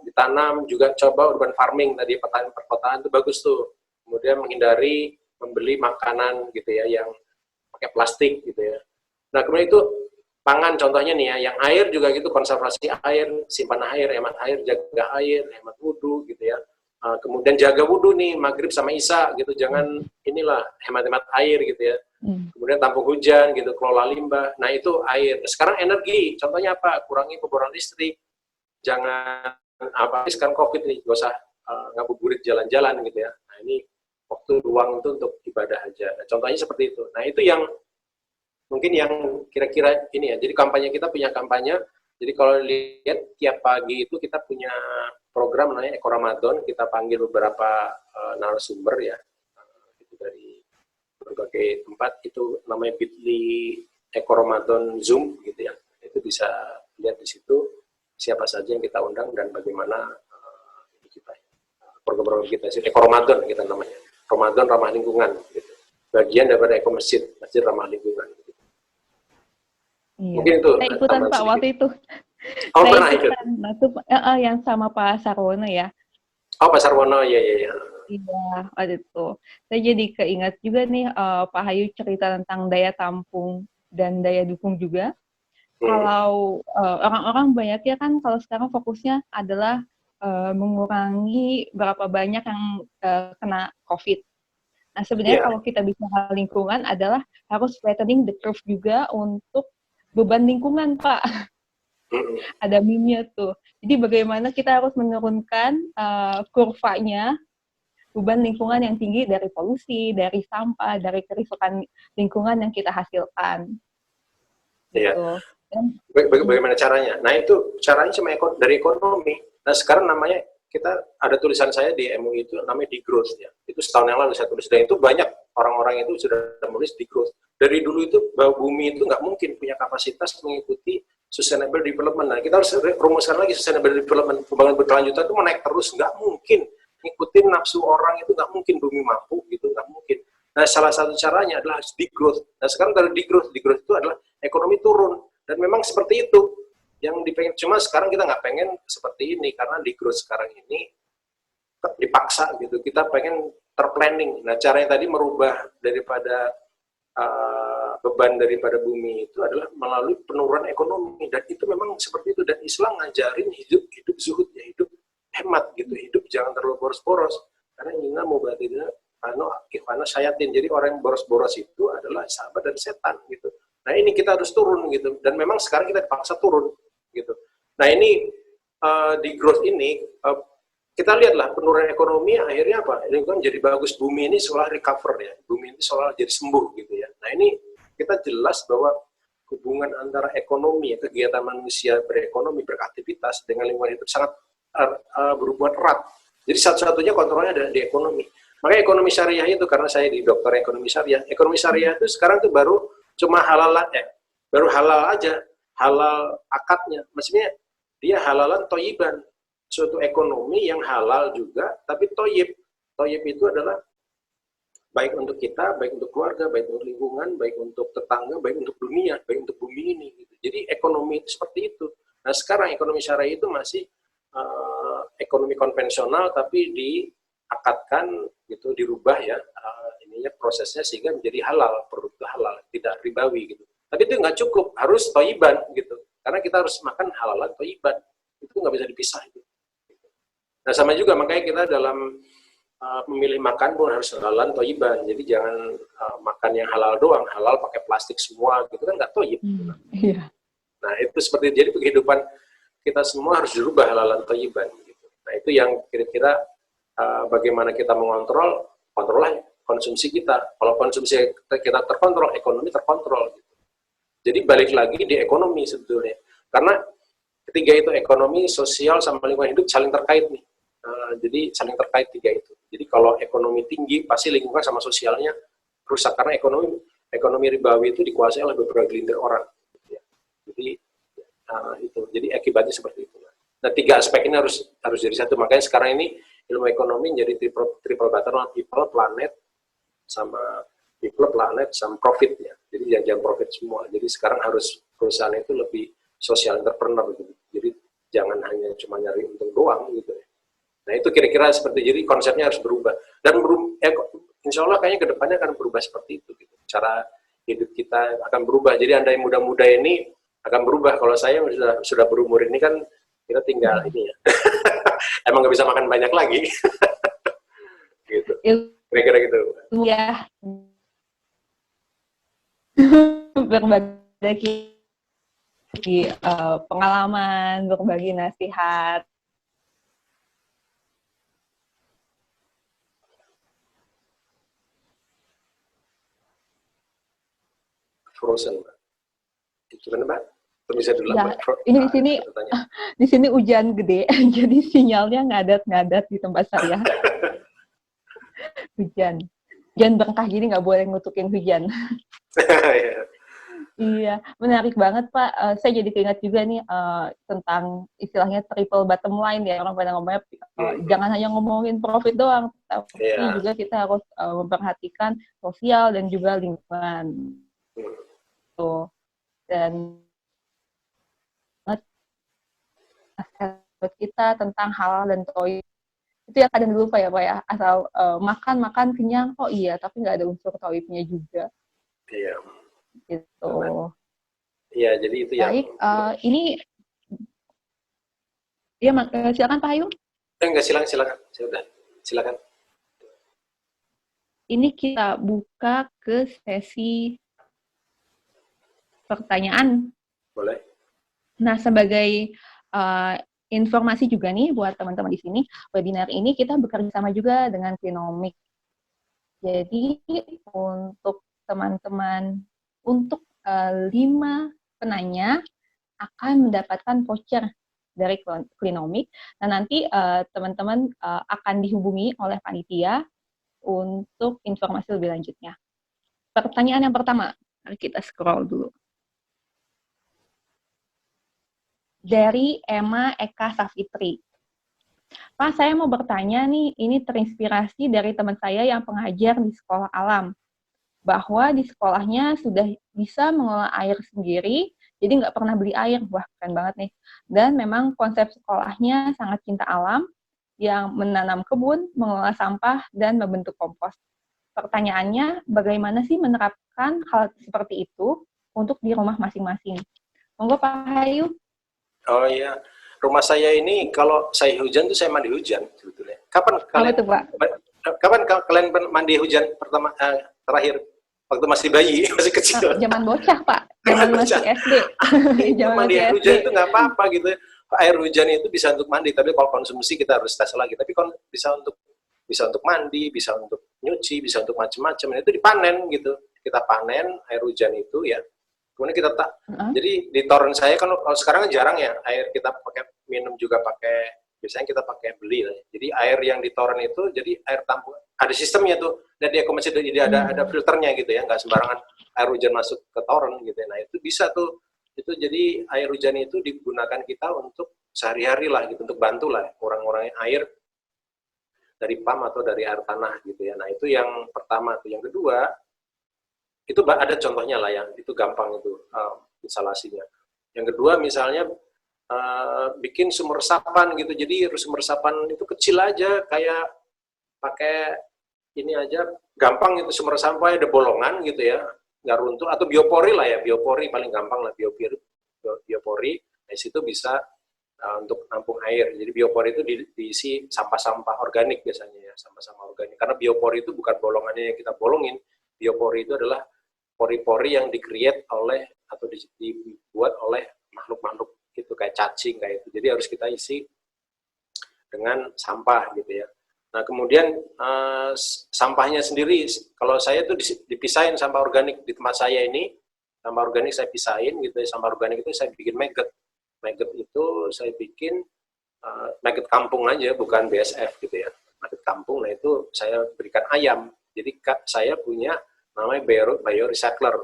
ditanam, juga coba urban farming tadi, perkotaan itu bagus tuh. Kemudian menghindari membeli makanan gitu ya yang pakai plastik gitu ya. Nah, kemudian itu pangan contohnya nih ya, yang air juga gitu, konservasi air, simpan air, hemat air, jaga air, hemat wudhu gitu ya. Kemudian jaga wudhu nih, maghrib sama isya gitu, jangan inilah hemat-hemat air gitu ya. Kemudian tampung hujan gitu, kelola limbah. Nah, itu air. Sekarang energi, contohnya apa? Kurangi pemborosan listrik. Jangan apa sekarang Covid nih, gak usah ngabuburit jalan-jalan gitu ya. Nah, ini waktu luang itu untuk ibadah aja. Nah, contohnya seperti itu. Nah, itu yang mungkin yang kira-kira ini ya. Jadi kampanye kita punya kampanye. Jadi kalau lihat tiap pagi itu kita punya program namanya Eko Ramadan. Kita panggil beberapa narasumber ya. Itu dari berbagai tempat. Itu namanya Bitly Eko Ramadan Zoom gitu ya. Itu bisa lihat di situ siapa saja yang kita undang dan bagaimana kita program-program kita. Eko Ramadan kita namanya. Ramadan ramah lingkungan gitu. Bagian daripada Eko Masjid ramah lingkungan gitu. Iya. Mungkin itu saya ikutan Pak sedikit. waktu itu. Oh, saya pernah ikut. Nah, itu yang sama Pak Sarwono ya. Oh, Pak Sarwono, iya. Iya, waktu itu. Saya jadi keingat juga nih Pak Hayu cerita tentang daya tampung dan daya dukung juga. Kalau orang-orang banyak ya kan kalau sekarang fokusnya adalah mengurangi berapa banyak yang kena COVID. Nah, sebenarnya kalau kita bicara lingkungan adalah harus flattening the curve juga untuk beban lingkungan, Pak. Ada meme-nya tuh. Jadi bagaimana kita harus menurunkan kurvanya beban lingkungan yang tinggi dari polusi, dari sampah, dari kerusakan lingkungan yang kita hasilkan. Iya. Gitu. Bagaimana caranya? Nah, itu caranya cuma dari ekonomi. Nah, sekarang namanya kita ada tulisan saya di MUI itu namanya degrowth ya. Itu setahun yang lalu saya tulis, dan itu banyak orang-orang itu sudah menulis degrowth. Dari dulu itu bahwa bumi itu nggak mungkin punya kapasitas mengikuti sustainable development. Nah, kita harus rumuskan lagi sustainable development, pembangunan berkelanjutan itu menaik terus, nggak mungkin ngikutin nafsu orang, itu nggak mungkin bumi mampu gitu, nggak mungkin. Nah, salah satu caranya adalah degrowth. Nah, sekarang dari degrowth itu adalah ekonomi turun, dan memang seperti itu yang dipengen. Cuma sekarang kita nggak pengen seperti ini karena degrowth sekarang ini dipaksa gitu. Kita pengen terplanning. Nah, caranya tadi merubah daripada beban daripada bumi itu adalah melalui penurunan ekonomi, dan itu memang seperti itu. Dan Islam ngajarin hidup zuhud, ya hidup hemat gitu, hidup jangan terlalu boros-boros, karena inna mubadirina ikhwana syayatin. Jadi orang yang boros-boros itu adalah sahabat dan setan gitu. Nah, ini kita harus turun gitu, dan memang sekarang kita dipaksa turun gitu. Nah, ini di growth ini kita lihatlah penurunan ekonomi akhirnya apa? Ini kan jadi bagus, bumi ini seolah recover ya, bumi ini seolah jadi sembuh gitu ya. Nah, ini kita jelas bahwa hubungan antara ekonomi, kegiatan manusia berekonomi, beraktivitas dengan lingkungan hidup sangat berhubungan erat. Jadi satu-satunya kontrolnya ada di ekonomi. Makanya ekonomi syariah itu, karena saya di dokter ekonomi syariah itu sekarang tuh baru cuma halal baru halal aja, halal akadnya. Maksudnya dia halalan toyiban, suatu ekonomi yang halal juga, tapi toyib. Toyib itu adalah baik untuk kita, baik untuk keluarga, baik untuk lingkungan, baik untuk tetangga, baik untuk dunia, baik untuk bumi ini. Gitu. Jadi ekonomi itu seperti itu. Nah, sekarang ekonomi syariah itu masih ekonomi konvensional, tapi diakatkan gitu, dirubah ya ininya prosesnya sehingga menjadi halal, produk itu halal, tidak ribawi gitu. Tapi itu nggak cukup, harus toyiban gitu. Karena kita harus makan halalan toyiban, itu nggak bisa dipisah itu. Nah, sama juga makanya kita dalam memilih makan pun harus halalan toyiban. Jadi jangan makan yang halal doang, halal pakai plastik semua gitu kan nggak toyib. Iya. Nah, itu seperti jadi kehidupan kita semua harus dirubah halalan toyiban. Gitu. Nah, itu yang kira-kira bagaimana kita mengontrol, kontrollah konsumsi kita. Kalau konsumsi kita terkontrol, ekonomi terkontrol. Gitu. Jadi balik lagi di ekonomi sebetulnya. Karena ketiga itu ekonomi, sosial, sama lingkungan hidup saling terkait nih. Jadi saling terkait tiga itu. Jadi kalau ekonomi tinggi, pasti lingkungan sama sosialnya rusak. Karena ekonomi ribawi itu dikuasai oleh beberapa gelintir orang. Jadi itu. Jadi akibatnya seperti itu. Nah, tiga aspek ini harus jadi satu. Makanya sekarang ini ilmu ekonomi jadi triple button, people, planet, sama profit ya. Jadi jangan profit semua. Jadi sekarang harus perusahaan itu lebih social entrepreneur gitu. Jadi jangan hanya cuma nyari untung doang gitu ya. Nah, itu kira-kira seperti, jadi konsepnya harus berubah. Dan insya Allah kayaknya kedepannya akan berubah seperti itu. Gitu. Cara hidup kita akan berubah. Jadi Anda yang muda-muda ini akan berubah. Kalau saya sudah berumur ini kan, kita tinggal ini ya. Emang nggak bisa makan banyak lagi. Gitu. Kira-kira gitu. Ya. Berbagi pengalaman, berbagi nasihat. Frozen, Mbak. Itu kan, Mbak? Bisa dulu, Ya, Mbak. ini di sini hujan gede, jadi sinyalnya ngadat-ngadat di tempat saya. Hujan berkah gini nggak boleh ngutukin hujan. Iya, menarik banget Pak. Saya jadi keinget juga nih tentang istilahnya triple bottom line ya, orang pada ngomongnya jangan hanya ngomongin profit doang, tapi juga kita harus memperhatikan sosial dan juga lingkungan. Tuh. Dan kita tentang halal dan toy itu ya kadang lupa ya Pak ya, asal makan kenyang, oh iya, tapi nggak ada unsur toibnya juga. Iya. Gitu. Iya, jadi itu ya. Baik, ini ya silakan Pak Ayu. Enggak, silakan. Silakan. Ini kita buka ke sesi pertanyaan. Boleh. Nah, sebagai informasi juga nih buat teman-teman di sini, webinar ini kita bekerja sama juga dengan Klinomik. Jadi untuk teman-teman, untuk 5 penanya akan mendapatkan voucher dari Klinomik. Nah, nanti teman-teman akan dihubungi oleh panitia untuk informasi lebih lanjutnya. Pertanyaan yang pertama, mari kita scroll dulu. Dari Emma Eka Safitri. Pak, saya mau bertanya nih, ini terinspirasi dari teman saya yang pengajar di sekolah alam, bahwa di sekolahnya sudah bisa mengolah air sendiri, jadi nggak pernah beli air. Wah, keren banget nih. Dan memang konsep sekolahnya sangat cinta alam, yang menanam kebun, mengolah sampah, dan membentuk kompos. Pertanyaannya, bagaimana sih menerapkan hal seperti itu untuk di rumah masing-masing? Monggo Pak Hayu. Oh iya, rumah saya ini kalau saya hujan tuh saya mandi hujan sebetulnya. Kapan kalian mandi hujan pertama terakhir? Waktu masih bayi, masih kecil. Zaman bocah, Pak. Zaman masih SD. Zaman mandi air hujan itu nggak apa-apa gitu. Air hujan itu bisa untuk mandi, tapi kalau konsumsi kita harus tes lagi. Tapi kalau bisa untuk mandi, bisa untuk nyuci, bisa untuk macam-macam. Itu dipanen gitu. Kita panen air hujan itu ya. Kemudian kita jadi di toren saya kan kalau sekarang jarang ya air kita pakai minum juga biasanya kita pakai beli lah. Jadi air yang di toren itu jadi air tampung. Ada sistemnya tuh, dan dia komersil jadi ada filternya gitu ya, nggak sembarangan air hujan masuk ke toren gitu ya. Nah itu bisa tuh, itu jadi air hujan itu digunakan kita untuk sehari-hari lah gitu, untuk bantu lah orang-orang air dari PAM atau dari air tanah gitu ya. Nah itu yang pertama tuh. Yang kedua, itu ada contohnya lah yang itu gampang itu instalasinya. Yang kedua misalnya bikin sumber resapan gitu, jadi sumber resapan itu kecil aja kayak pakai ini aja, gampang itu sumber resapan ada bolongan gitu ya, nggak runtuh, atau biopori lah ya, biopori paling gampang lah, biopori, di situ bisa untuk nampung air. Jadi biopori itu diisi sampah-sampah organik biasanya ya, sampah-sampah organik, karena biopori itu bukan bolongannya yang kita bolongin, biopori itu adalah pori-pori yang di-create oleh atau dibuat oleh makhluk-makhluk gitu, kayak cacing kayak itu. Jadi harus kita isi dengan sampah gitu ya. Nah kemudian sampahnya sendiri, kalau saya tuh dipisahin sampah organik di tempat saya ini, sampah organik saya pisahin gitu ya. Sampah organik itu saya bikin maggot itu saya bikin maggot kampung aja, bukan BSF gitu ya, maggot kampung. Nah itu saya berikan ayam. Jadi saya punya namanya biorecycler.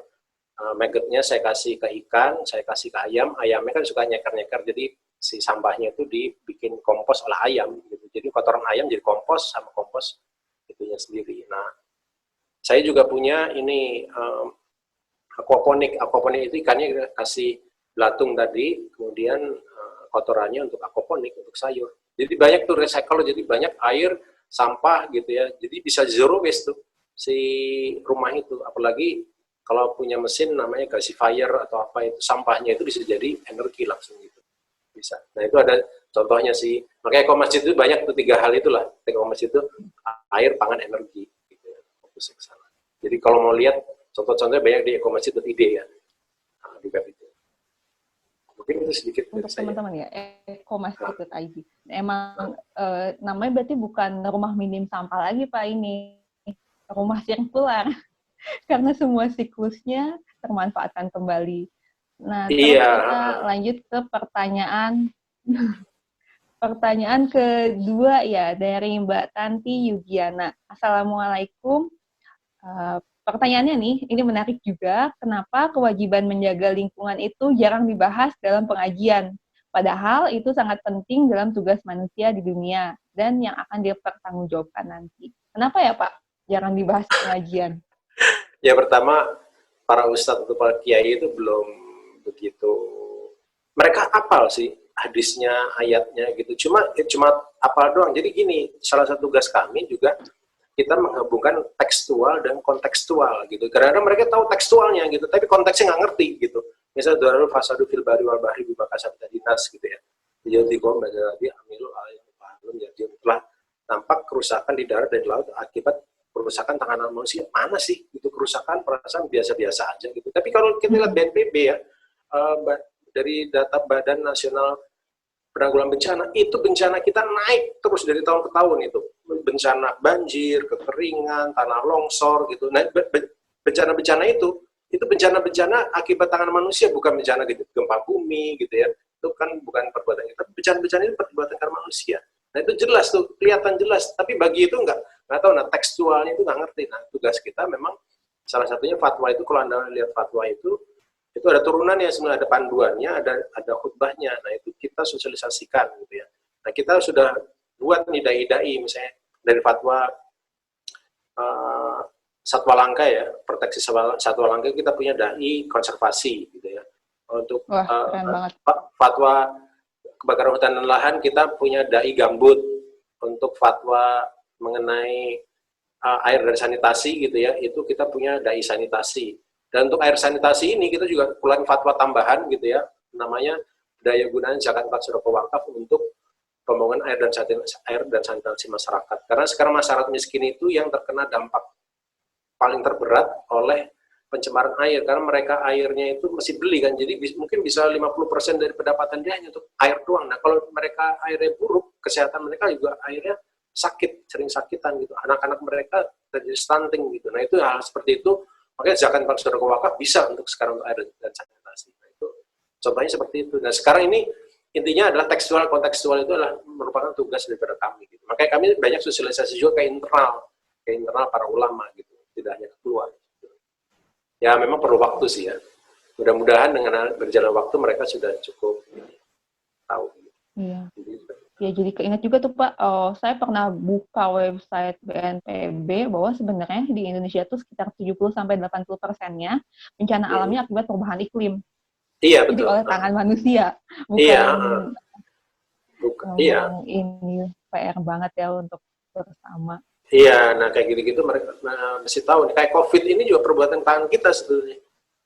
Maggotnya saya kasih ke ikan, saya kasih ke ayam. Ayamnya kan suka nyeker-nyeker, jadi si sampahnya itu dibikin kompos oleh ayam gitu. Jadi kotoran ayam jadi kompos sama kompos itunya sendiri. Nah, saya juga punya ini aquaponik. Aquaponik itu ikannya kasih belatung tadi, kemudian kotorannya untuk aquaponik, untuk sayur. Jadi banyak tuh recycle, jadi banyak air, sampah gitu ya. Jadi bisa zero waste tuh si rumah itu. Apalagi kalau punya mesin namanya gasifier atau apa itu, sampahnya itu bisa jadi energi langsung gitu. Bisa. Nah itu ada contohnya sih. Makanya Ekomasjid itu banyak tuh 3 hal itulah. Ekomasjid itu air, pangan, energi. Gitu ya. Fokusnya ke sana. Jadi kalau mau lihat contoh-contohnya banyak di ekomasjid.id ya. Nah, di web itu. Mungkin itu sedikit untuk teman-teman ya, ekomasjid.id. Emang namanya berarti bukan rumah minim sampah lagi Pak, ini rumah sirkular. Karena semua siklusnya termanfaatkan kembali. Nah, terus kita lanjut ke pertanyaan kedua ya, dari Mbak Tanti Yugiana. Assalamualaikum. Pertanyaannya nih, ini menarik juga, kenapa kewajiban menjaga lingkungan itu jarang dibahas dalam pengajian? Padahal itu sangat penting dalam tugas manusia di dunia, dan yang akan dipertanggungjawabkan nanti. Kenapa ya Pak, jarang dibahas di pengajian? Ya pertama, para ustadz atau para kiai itu belum begitu, mereka apal sih hadisnya, ayatnya gitu, cuma apal doang. Jadi gini, salah satu tugas kami juga kita menghubungkan tekstual dan kontekstual gitu. Kadang-kadang mereka tahu tekstualnya gitu, tapi konteksnya nggak ngerti gitu. Misalnya darul fasadu fil bari wal bahri bima kasabta dinas gitu ya. Jadi kom badalati amilu alayhi fahlun jadi telah nampak kerusakan di darat dan di laut akibat kerusakan tangan manusia. Mana sih itu kerusakan, perasaan biasa-biasa aja gitu. Tapi kalau kita lihat BNPB ya, dari data Badan Nasional Penanggulangan Bencana, itu bencana kita naik terus dari tahun ke tahun itu. Bencana banjir, kekeringan, tanah longsor gitu. Nah, bencana-bencana itu bencana-bencana akibat tangan manusia, bukan bencana gitu, gempa bumi gitu ya. itu kan bukan perbuatan kita, tapi bencana-bencana itu perbuatan karena manusia. Nah itu jelas tuh, kelihatan jelas. Tapi bagi itu nggak tahu, nah tekstualnya itu nggak ngerti. Nah tugas kita memang salah satunya fatwa itu, kalau Anda lihat fatwa itu ada turunannya, sebenarnya ada panduannya, ada khutbahnya. Nah itu kita sosialisasikan gitu ya. Nah kita sudah buat nih dai-dai, misalnya dari fatwa satwa langka ya, proteksi satwa langka, kita punya dai konservasi gitu ya. Untuk Wah, keren banget. fatwa kebakaran hutan dan lahan, kita punya dai gambut. Untuk fatwa mengenai air dan sanitasi gitu ya, itu kita punya dai sanitasi. Dan untuk air sanitasi ini kita juga keluarin fatwa tambahan gitu ya, namanya daya gunaan zakat infak sedekah wakaf untuk pembangunan air dan sanitasi masyarakat. Karena sekarang masyarakat miskin itu yang terkena dampak paling terberat oleh pencemaran air, karena mereka airnya itu masih beli kan, jadi mungkin bisa 50% dari pendapatan dia hanya untuk air doang. Nah kalau mereka airnya buruk, kesehatan mereka juga airnya sakit, sering sakitan gitu, anak-anak mereka terjadi stunting gitu. Nah itu hal seperti itu, makanya zakat infak sedekah wakaf bisa untuk sekarang untuk air dan sanitasi. Nah itu contohnya seperti itu. Nah sekarang ini intinya adalah kontekstual itu adalah merupakan tugas daripada kami gitu. Makanya kami banyak sosialisasi juga ke internal para ulama gitu, tidak hanya keluar. Ya memang perlu waktu sih ya. Mudah-mudahan dengan berjalan waktu mereka sudah cukup tahu. Iya. Ya, jadi keinget juga tuh Pak, saya pernah buka website BNPB bahwa sebenarnya di Indonesia tuh sekitar 70-80%-nya bencana alamnya akibat perubahan iklim. Iya, Jadi betul. oleh tangan manusia, Iya, bukan iya. ini PR banget ya untuk bersama. Iya, nah kayak gitu-gitu mereka mesti tahu nih. Kayak COVID ini juga perbuatan tangan kita sebetulnya.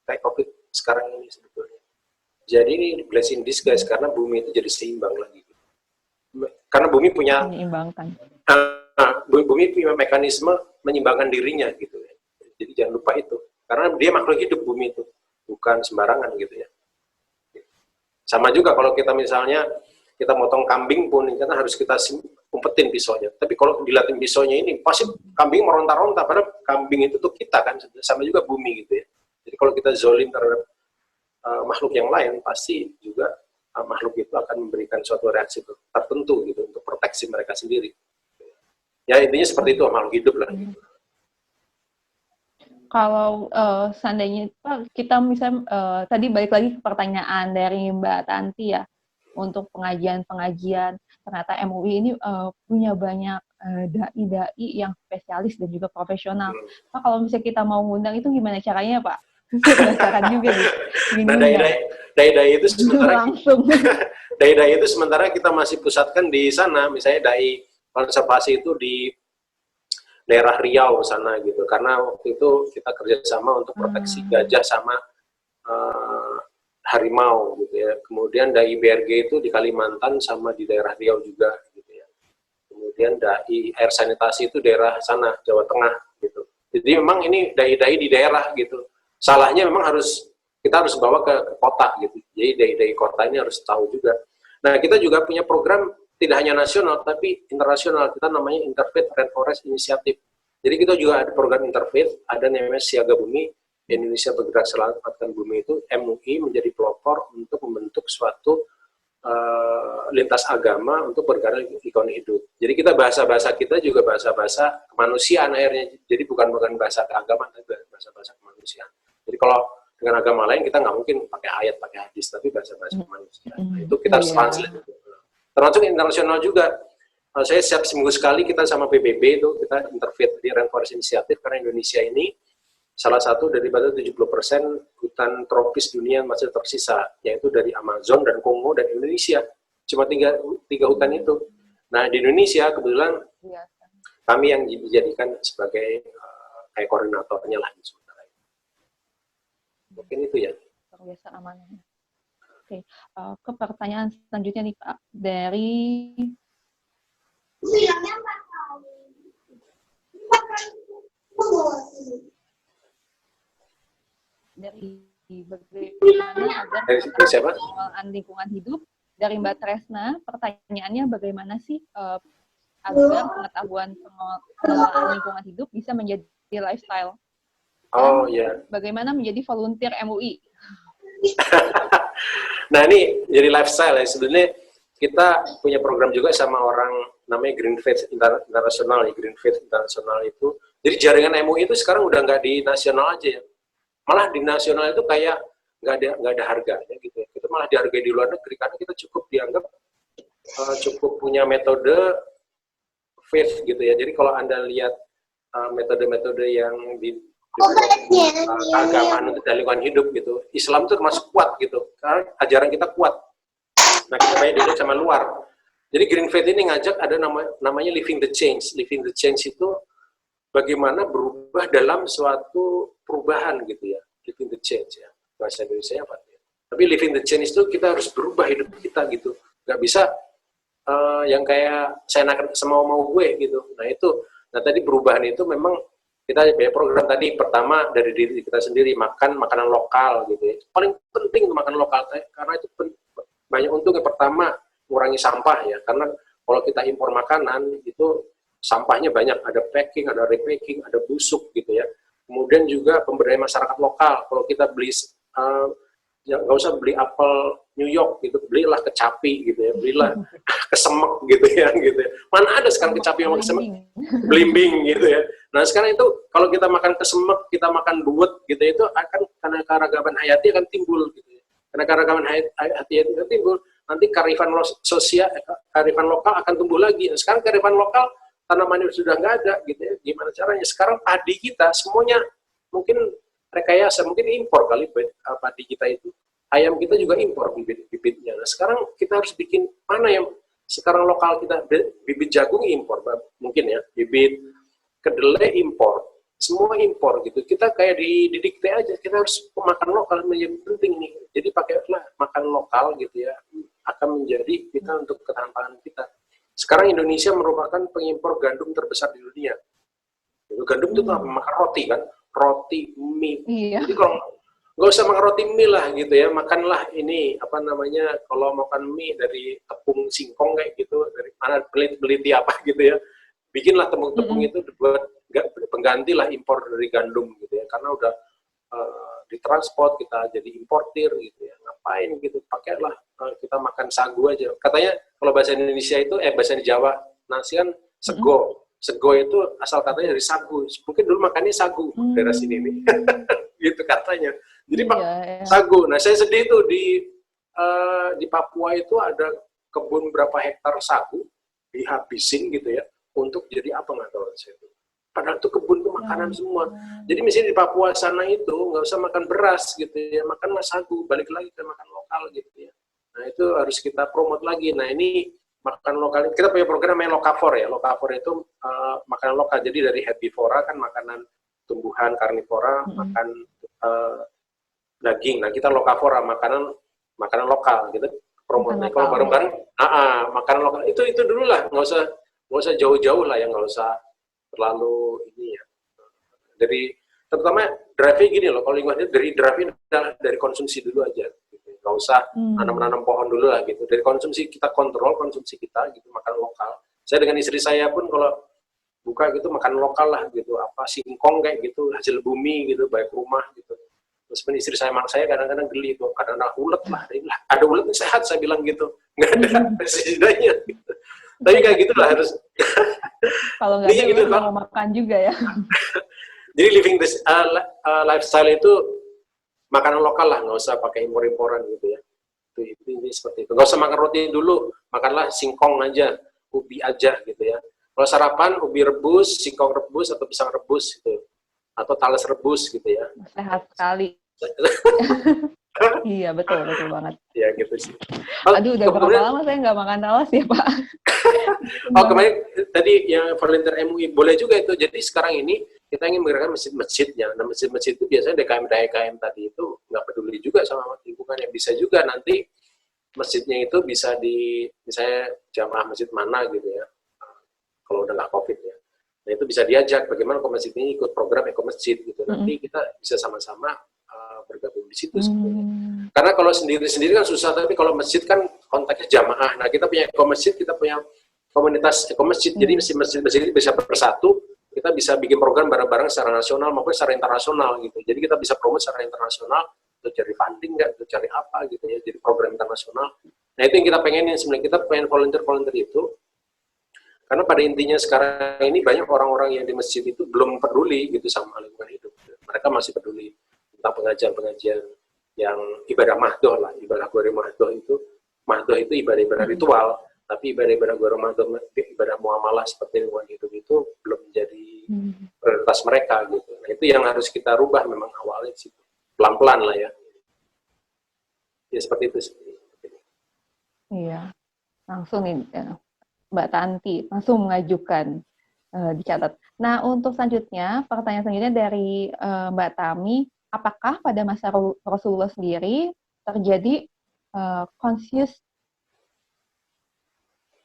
Kayak COVID sekarang ini sebetulnya. Jadi ini blessing in disguise karena bumi itu jadi seimbang lagi. Karena bumi punya Menyeimbangkan. bumi punya mekanisme menyeimbangkan dirinya gitu ya. Jadi jangan lupa itu. Karena dia makhluk hidup bumi itu, bukan sembarangan gitu ya. Sama juga kalau kita misalnya kita motong kambing pun kan harus kita umpetin pisaunya. Tapi kalau dilatih pisaunya ini pasti kambing meronta-ronta, padahal kambing itu tuh kita kan, sama juga bumi gitu ya. Jadi kalau kita zolim terhadap makhluk yang lain, pasti juga makhluk itu akan memberikan suatu reaksi tertentu gitu untuk proteksi mereka sendiri. Ya intinya seperti itu, makhluk hidup lah. Gitu. Kalau seandainya Pak, kita misalnya tadi balik lagi ke pertanyaan dari Mbak Tanti ya, untuk pengajian-pengajian, ternyata MUI ini punya banyak dai-dai yang spesialis dan juga profesional. Pak, kalau misalnya kita mau ngundang itu gimana caranya Pak? Penasaran juga nih. Nah, dai-dai itu sementara langsung. Dai-dai itu sementara kita masih pusatkan di sana, misalnya dai konservasi itu di daerah Riau sana gitu, karena waktu itu kita kerjasama untuk proteksi gajah sama harimau gitu ya. Kemudian dai BRG itu di Kalimantan sama di daerah Riau juga gitu ya. Kemudian dai air sanitasi itu daerah sana Jawa Tengah gitu. Jadi memang ini dai-dai di daerah gitu. Salahnya memang kita harus bawa ke kota gitu. Jadi dai-dai kota ini harus tahu juga. Nah kita juga punya program tidak hanya nasional tapi internasional. Kita namanya Interfaith Rainforest Initiative. Jadi kita juga ada program Interfaith, ada namanya Siaga Bumi. Indonesia Bergerak Selamatkan Bumi itu MUI menjadi pelopor untuk membentuk suatu lintas agama untuk bergerak lingkungan hidup. Jadi kita bahasa-bahasa kita juga bahasa-bahasa kemanusiaan akhirnya. Jadi bukan bahasa keagamaan, tapi bahasa-bahasa kemanusiaan. Jadi kalau dengan agama lain kita nggak mungkin pakai ayat, pakai hadis, tapi bahasa-bahasa kemanusiaan. Nah, itu kita harus translate. Termasuk internasional juga. Saya setiap seminggu sekali kita sama PBB itu kita Interfaith di Rainforest Initiative, karena Indonesia ini salah satu daripada 70% hutan tropis dunia masih tersisa, yaitu dari Amazon dan Kongo dan Indonesia. Cuma tiga hutan itu. Nah di Indonesia kebetulan kami yang dijadikan sebagai kayak koordinatornya lah sementara. Mungkin itu ya. Biasa amannya. Oke, ke pertanyaan selanjutnya nih Pak dari bagaimana agar pengelolaan lingkungan hidup, dari Mbak Tresna, pertanyaannya bagaimana sih agar pengetahuan pengelolaan lingkungan hidup bisa menjadi lifestyle? Oh iya. Bagaimana menjadi volunteer MUI? Nah ini jadi lifestyle ya, sebenarnya kita punya program juga sama orang namanya Green Faith International ya, Green Faith International itu. Jadi jaringan MUI itu sekarang udah nggak di nasional aja ya, malah di nasional itu kayak nggak ada harganya gitu ya. Kita malah dihargai di luar negeri karena kita cukup dianggap cukup punya metode faith gitu ya. Jadi kalau Anda lihat metode-metode yang di keagamaan untuk lingkungan hidup gitu, Islam itu termasuk kuat gitu, karena ajaran kita kuat. Nah kita banyak dilihat sama luar. Jadi Green Faith ini ngajak ada namanya Living the Change. Living the Change itu bagaimana berubah dalam suatu perubahan gitu ya. Living the Change ya. Bahasa Indonesia apa ya? Tapi Living the Change itu kita harus berubah hidup kita gitu. Nggak bisa yang kayak saya nak semau-mau gue gitu. Nah itu, nah tadi perubahan itu memang kita punya program tadi pertama dari diri kita sendiri, makan makanan lokal gitu ya. Paling penting untuk makan lokal karena itu banyak untungnya. Pertama mengurangi sampah ya, karena kalau kita impor makanan itu sampahnya banyak, ada packing, ada repacking, ada busuk gitu ya. Kemudian juga pemberdayaan masyarakat lokal. Kalau kita beli ya nggak usah beli apel New York gitu, belilah kecapi gitu ya, belilah kesemek gitu ya, gitu ya. Mana ada sekarang kecapi yang kesemek, belimbing gitu ya. Nah sekarang itu kalau kita makan kesemek, kita makan buet gitu, itu akan karena keragaman hayati akan timbul gitu ya. Karena keragaman hayati akan timbul, nanti kearifan sosial, kearifan lokal akan tumbuh lagi. Nah, sekarang kearifan lokal tanamannya sudah nggak ada gitu ya. Gimana caranya? Sekarang padi kita semuanya mungkin rekayasa, mungkin impor kali padi kita itu. Ayam kita juga impor bibit-bibitnya. Nah, sekarang kita harus bikin mana yang sekarang lokal kita, bibit jagung impor, mungkin ya, bibit kedelai impor, semua impor gitu. Kita kayak didikte aja, kita harus makan lokal menjadi penting nih. Jadi pakailah makan lokal gitu ya, akan menjadi kita untuk ketahanan pangan kita. Sekarang Indonesia merupakan pengimpor gandum terbesar di dunia. Gandum itu apa? Makan roti kan, roti, mie. Iya. Jadi kalau nggak usah makan roti mie lah gitu ya, makanlah ini apa namanya, kalau makan mie dari tepung singkong kayak gitu, dari mana beliti apa gitu ya, bikinlah tepung-tepung itu buat pengganti lah impor dari gandum gitu ya, karena udah ditransport kita jadi importir gitu ya, ngapain gitu, pakailah kita makan sagu aja. Katanya kalau bahasa Indonesia itu bahasa Jawa nasi kan sego. Sego itu asal katanya dari sagu. Mungkin dulu makannya sagu daerah sini nih. Gitu katanya. Jadi sagu. Nah, saya sedih tuh di Papua itu ada kebun berapa hektar sagu dihabisin gitu ya untuk jadi apa nggak tahu saya itu. Padahal itu kebun itu makanan semua. Jadi misalnya di Papua sana itu nggak usah makan beras gitu ya, makanlah sagu, balik lagi ke makan lokal gitu ya. Nah, itu harus kita promote lagi. Nah, ini makan lokal, kita punya program namanya Lokavor ya. Lokavor itu makanan lokal, jadi dari herbivora kan makanan tumbuhan, karnivora makan daging. Nah kita Lokavora makanan lokal gitu, promote. Kalau bareng-bareng, makanan lokal itu dulu lah, nggak usah jauh-jauh lah, yang nggak usah terlalu ini ya. Dari terutama drive-nya gini loh, kalau lingkungan dari drive-nya dari konsumsi dulu aja. Nggak usah nanam pohon dulu lah gitu. Dari konsumsi kita kontrol konsumsi kita gitu, makan lokal. Saya dengan istri saya pun kalau buka gitu makan lokal lah gitu, apa singkong kayak gitu, hasil bumi gitu, baik rumah gitu. Terus istri saya kadang-kadang geli tuh, kadang-kadang ulet lah, ada ulet sehat saya bilang gitu, nggak ada pestisidanya gitu. Tapi kayak gitulah harus. Kalau nggak ada gitu, mau makan juga ya. Jadi living this lifestyle itu makanan lokal lah, nggak usah pakai impor-imporan gitu ya. Ini seperti itu. Nggak usah makan roti dulu, makanlah singkong aja, ubi aja gitu ya. Kalau sarapan, ubi rebus, singkong rebus, atau pisang rebus gitu. Atau talas rebus gitu ya. Sehat sekali. Iya, betul banget. Iya gitu sih. Aduh, udah berapa lama saya nggak makan talas ya, Pak? Kemarin tadi yang volunteer MUI, boleh juga itu. Jadi sekarang ini kita ingin menggerakkan masjid-masjidnya. Nah, masjid-masjid itu biasanya DKM tadi itu nggak peduli juga sama lingkungan, yang bisa juga nanti masjidnya itu bisa misalnya jamaah masjid mana gitu ya, kalau udah nggak COVID ya. Nah itu bisa diajak bagaimana kok masjid ini ikut program Eko Masjid gitu. Nanti kita bisa sama-sama bergabung di situ sebenarnya. Karena kalau sendiri-sendiri kan susah, tapi kalau masjid kan konteksnya jamaah. Nah kita punya Eko Masjid, kita punya komunitas Eko Masjid, jadi masjid-masjid bisa bersatu, kita bisa bikin program bareng-bareng secara nasional maupun secara internasional gitu. Jadi kita bisa promote secara internasional atau cari funding nggak, atau cari apa gitu ya, jadi program internasional. Nah itu yang kita pengenin sebenarnya, kita pengen volunteer itu, karena pada intinya sekarang ini banyak orang-orang yang di masjid itu belum peduli gitu sama lingkungan hidup. Mereka masih peduli tentang pengajian-pengajian yang ibadah mahdoh lah, ibadah gore mahdoh itu ibadah-ibadah ritual, tapi ibadah-ibadah gore mahdoh, ibadah muamalah seperti lingkungan hidup itu belum menjadi prioritas mereka gitu. Nah itu yang harus kita rubah memang awalnya sih, pelan-pelan lah ya. Ya seperti itu. Iya, langsung nih Mbak Tanti langsung mengajukan, dicatat. Nah untuk selanjutnya, pertanyaan selanjutnya dari Mbak Tami, apakah pada masa Rasulullah sendiri terjadi conscious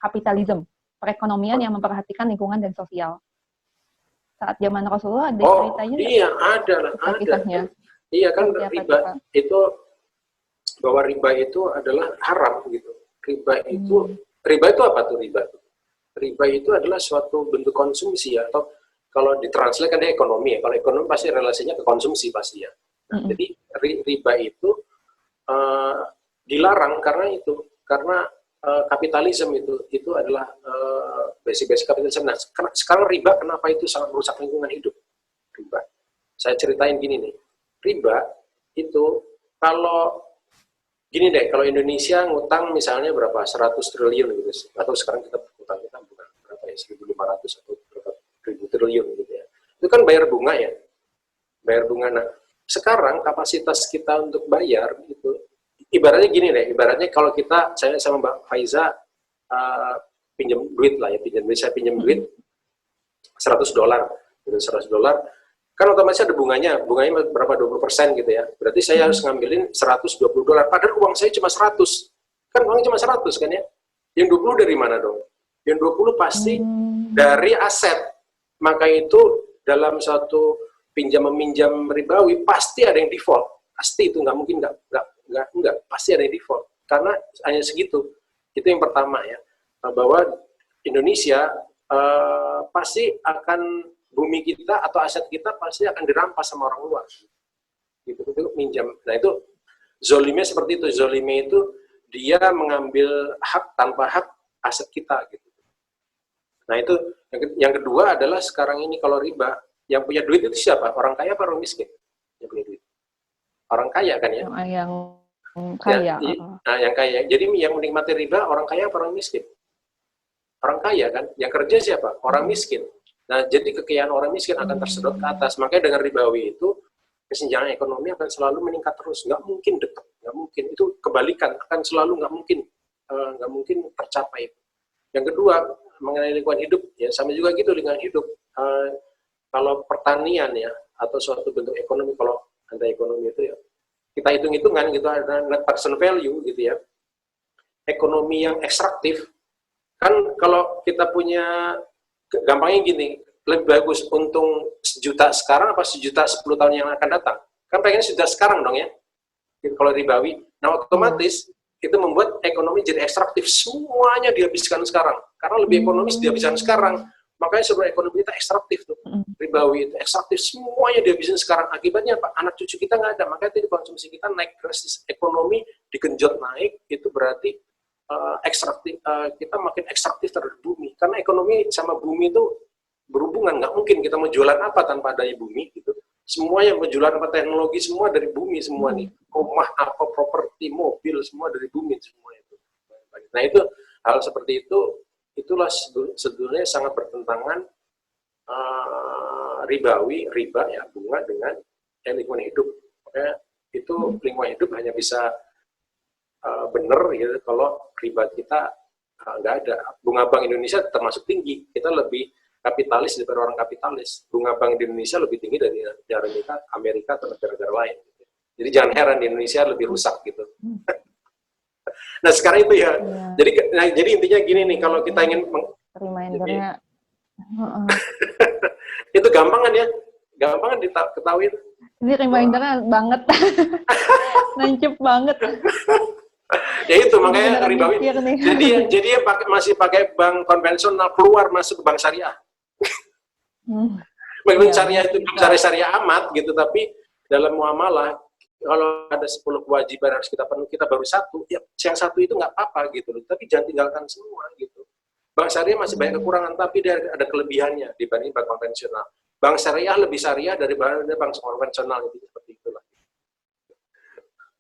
kapitalisme, perekonomian yang memperhatikan lingkungan dan sosial? Saat zaman Rasulullah ada ceritanya? Iya, ada lah, ada. Kisahnya. Iya kan, riba itu, bahwa riba itu adalah haram gitu. Riba itu apa tuh riba? Riba itu adalah suatu bentuk konsumsi ya, atau kalau ditranslate kan dia ekonomi ya. Kalau ekonomi pasti relasinya ke konsumsi pasti ya. Nah, jadi riba itu dilarang karena kapitalisme itu adalah basic kapitalisme. Nah, sekarang riba kenapa itu sangat merusak lingkungan hidup? Riba. Saya ceritain gini nih. Riba itu kalau gini deh, kalau Indonesia ngutang misalnya berapa? 100 triliun gitu. Atau sekarang kita bukan berapa ya? 1.500 atau berapa ribu triliun gitu ya. Itu kan bayar bunga ya. Bayar bunga. Nah, sekarang kapasitas kita untuk bayar itu ibaratnya gini deh, ibaratnya kalau saya sama Mbak Faiza pinjam duit lah ya, saya pinjam duit $100 gitu, $100 kan otomatis ada bunganya berapa 20% gitu ya, berarti saya harus ngambilin $120, padahal uang saya cuma 100, kan uangnya cuma 100 kan ya, yang 20 dari mana dong? Yang 20 pasti dari aset, maka itu dalam satu pinjam-meminjam ribawi pasti ada yang default, pasti itu nggak mungkin nggak, pasti ada yang default, karena hanya segitu. Itu yang pertama ya, bahwa Indonesia pasti akan, bumi kita atau aset kita pasti akan dirampas sama orang luar. Gitu, itu minjam. Nah itu zolimnya seperti itu. Zolimnya itu dia mengambil hak tanpa hak aset kita. Gitu. Nah itu yang kedua adalah sekarang ini kalau riba, yang punya duit itu siapa? Orang kaya apa orang miskin? Yang punya duit. Orang kaya kan ya? Yang kaya. Nah yang kaya. Jadi yang menikmati riba orang kaya apa orang miskin? Orang kaya kan? Yang kerja siapa? Orang miskin. Nah, jadi kekayaan orang miskin akan tersedot ke atas. Makanya dengan ribawi itu, kesenjangan ekonomi akan selalu meningkat terus. Nggak mungkin dekat, nggak mungkin. Itu kebalikan, akan selalu nggak mungkin tercapai. Yang kedua, mengenai lingkungan hidup, ya sama juga gitu lingkungan hidup. Kalau pertanian ya, atau suatu bentuk ekonomi, kalau ada ekonomi itu ya, kita hitung-hitungan gitu, ada net present value gitu ya. Ekonomi yang ekstraktif, kan kalau kita punya, gampangnya gini, lebih bagus untung 1 juta sekarang apa 1 juta 10 tahun yang akan datang? Kan pengen 1 juta sekarang dong ya, kalau ribawi. Nah otomatis itu membuat ekonomi jadi ekstraktif, semuanya dihabiskan sekarang, karena lebih ekonomis dihabiskan sekarang. Makanya seluruh ekonomi kita ekstraktif tuh, ribawi itu ekstraktif, semuanya dihabisin sekarang. Akibatnya apa? Anak cucu kita nggak ada, makanya tadi konsumsi kita naik drastis, ekonomi digenjot naik, itu berarti ekstraktif, kita makin ekstraktif terhadap bumi, karena ekonomi sama bumi itu berhubungan. Nggak mungkin kita mau jualan apa tanpa adanya bumi gitu. Semua yang mau jualan apa teknologi semua dari bumi semua nih, rumah apa properti mobil semua dari bumi semua itu. Nah itu hal seperti itu, itulah sebetulnya sangat bertentangan riba ya, bunga dengan lingkungan hidup. Makanya itu lingkungan hidup hanya bisa benar gitu kalau riba kita nggak ada. Bunga bank Indonesia termasuk tinggi, kita lebih kapitalis daripada orang kapitalis. Bunga bank di Indonesia lebih tinggi dari Amerika atau negara-negara lain. Jadi jangan heran di Indonesia lebih rusak gitu. Nah sekarang itu ya. Jadi intinya gini nih, kalau kita ingin remindernya itu gampangan ya, gampangan diketahui. Ini remindernya banget, nancep banget. Ya itu makanya ribawi. Jadi yang masih pakai bank konvensional keluar masuk ke bank syariah. Bank syariah itu bank syariah amat gitu, tapi dalam muamalah kalau ada 10 kewajiban harus kita penuhi, kita baru satu, ya yang satu itu nggak apa-apa gitu loh, tapi jangan tinggalkan semua gitu. Bank syariah masih banyak kekurangan, tapi dia ada kelebihannya dibanding bank konvensional. Bank syariah lebih syariah daripada bank konvensional, itu seperti itulah.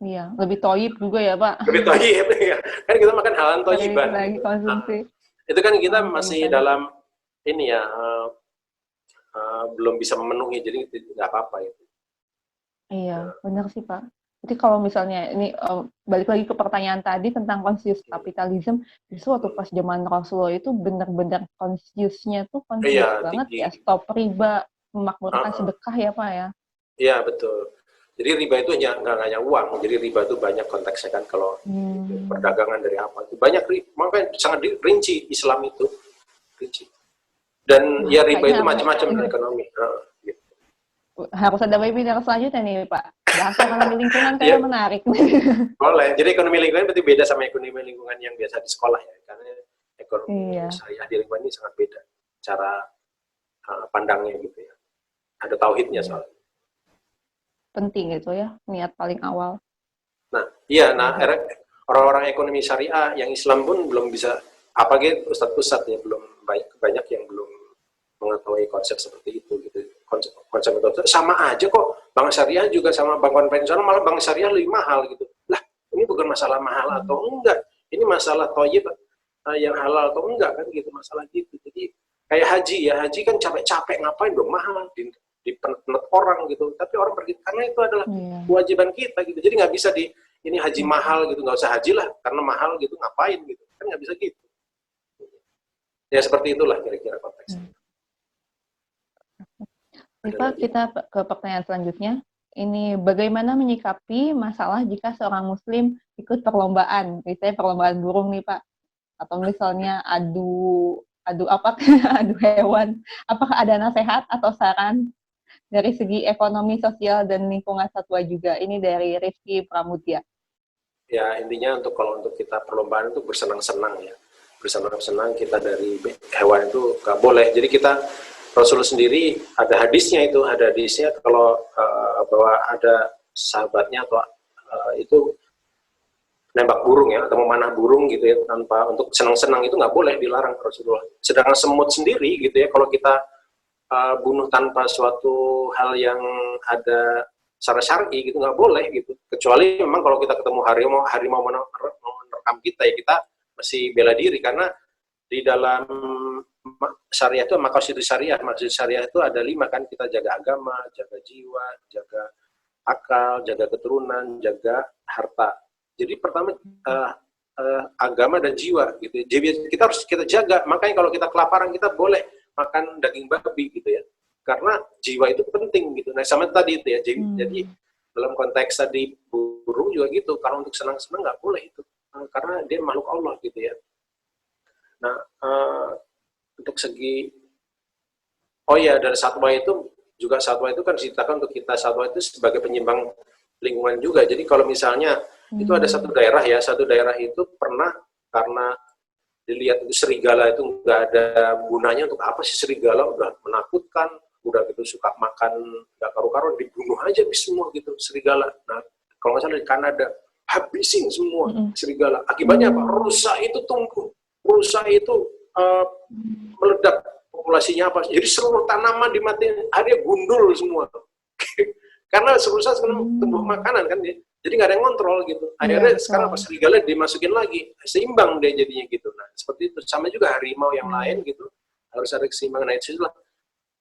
Iya, lebih toyib juga ya Pak. Lebih toyib ya. Kan kita makan halalan toyiban. Lagi konsumsi. Itu kan kita masih dalam ini ya, belum bisa memenuhi, jadi nggak apa-apa itu. Iya, benar sih Pak. Jadi kalau misalnya ini balik lagi ke pertanyaan tadi tentang conscious capitalism, justru waktu pas zaman Rasulullah itu benar-benar conscious-nya tuh conscious banget ya, stop riba, memakmurkan sedekah ya Pak ya. Iya betul. Jadi riba itu nggak hanya uang, jadi riba itu banyak konteksnya kan, kalau perdagangan dari apa itu banyak, makanya sangat rinci Islam itu rinci. Dan ya riba itu macam-macam dalam ekonomi. Gitu. Harus ada webinar selanjutnya nih Pak. Bahas ekonomi lingkungan kayaknya menarik. Boleh. Jadi ekonomi lingkungan berarti beda sama ekonomi lingkungan yang biasa di sekolah ya, karena ekonomi syariah di lingkungan ini sangat beda cara pandangnya gitu ya. Ada tauhidnya soalnya. Penting gitu ya, niat paling awal. Nah, iya, orang-orang ekonomi syariah yang Islam pun belum bisa, apalagi ustadz-ustadz ya, belum banyak yang belum mengetahui konsep seperti itu gitu. Konsep itu sama aja kok, bank syariah juga sama bank konvensional, malah bank syariah lebih mahal gitu. Lah, ini bukan masalah mahal atau enggak, ini masalah thayyib yang halal atau enggak kan gitu, masalah gitu. Jadi kayak haji ya, haji kan capek-capek ngapain dong, mahal di penet orang gitu, tapi orang pergi karena itu adalah kewajiban kita gitu. Jadi nggak bisa ini haji mahal gitu, nggak usah haji lah karena mahal gitu, ngapain gitu, kan nggak bisa gitu. Ya seperti itulah kira-kira konteksnya. Pak, kita ke pertanyaan selanjutnya. Ini bagaimana menyikapi masalah jika seorang Muslim ikut perlombaan, misalnya perlombaan burung nih Pak, atau misalnya adu apa, adu hewan. Apakah ada nasihat atau saran dari segi ekonomi, sosial, dan lingkungan satwa juga? Ini dari Rizky Pramudia. Ya intinya kalau untuk kita perlombaan itu bersenang-senang ya, bersenang-senang kita dari hewan itu nggak boleh. Jadi kita, Rasul sendiri ada hadisnya kalau bahwa ada sahabatnya atau itu nembak burung ya, atau memanah burung gitu ya, tanpa untuk senang-senang, itu nggak boleh, dilarang Rasulullah. Sedangkan semut sendiri gitu ya, kalau kita bunuh tanpa suatu hal yang ada secara syar'i gitu nggak boleh gitu, kecuali memang kalau kita ketemu harimau menerkam kita ya, kita masih bela diri, karena di dalam syariah itu maksud syariah itu ada 5 kan, kita jaga agama, jaga jiwa, jaga akal, jaga keturunan, jaga harta. Jadi pertama agama dan jiwa gitu. Jadi kita jaga. Makanya kalau kita kelaparan kita boleh makan daging babi gitu ya. Karena jiwa itu penting gitu. Nah sama tadi itu ya. Jadi dalam konteks tadi burung juga gitu. Kalau untuk senang-senang nggak boleh itu. Karena dia makhluk Allah gitu ya. Nah untuk segi dan satwa itu kan diceritakan untuk kita, satwa itu sebagai penyimbang lingkungan juga. Jadi kalau misalnya itu ada satu daerah itu pernah, karena dilihat itu serigala itu nggak ada gunanya, untuk apa sih serigala, udah menakutkan, udah gitu suka makan nggak karu-karuan, dibunuh aja semua gitu serigala. Nah kalau nggak salah di Kanada, habisin semua serigala. Akibatnya apa? Rusa itu tumbuh, rusa itu meledak populasinya apa? Jadi seluruh tanaman dimatiin, akhirnya gundul semua. Karena rusa tumbuh makanan kan dia. Jadi nggak ada yang kontrol gitu. Akhirnya sekarang pas serigala dimasukin lagi, seimbang dia jadinya gitu. Nah seperti itu. Sama juga harimau yang lain gitu, harus ada keseimbangan. Nah itulah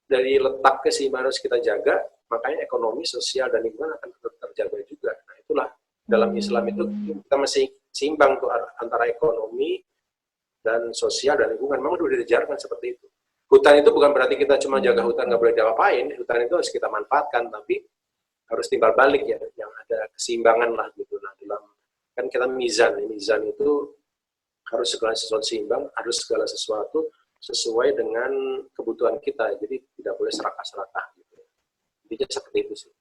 dari letak keseimbangan harus kita jaga. Makanya ekonomi, sosial, dan lingkungan akan tetap terjaga juga. Nah itulah dalam Islam itu kita masih seimbang tuh antara ekonomi dan sosial dan lingkungan. Memang sudah diajarkan seperti itu. Hutan itu bukan berarti kita cuma jaga hutan nggak boleh diapa-apain. Hutan itu harus kita manfaatkan, tapi harus timbal balik ya, yang ada keseimbangan lah gitu. Nah dalam kan kita mizan itu harus segala sesuatu seimbang, harus segala sesuatu sesuai dengan kebutuhan kita. Jadi tidak boleh serakah-serakah gitu. Jadi seperti itu sih.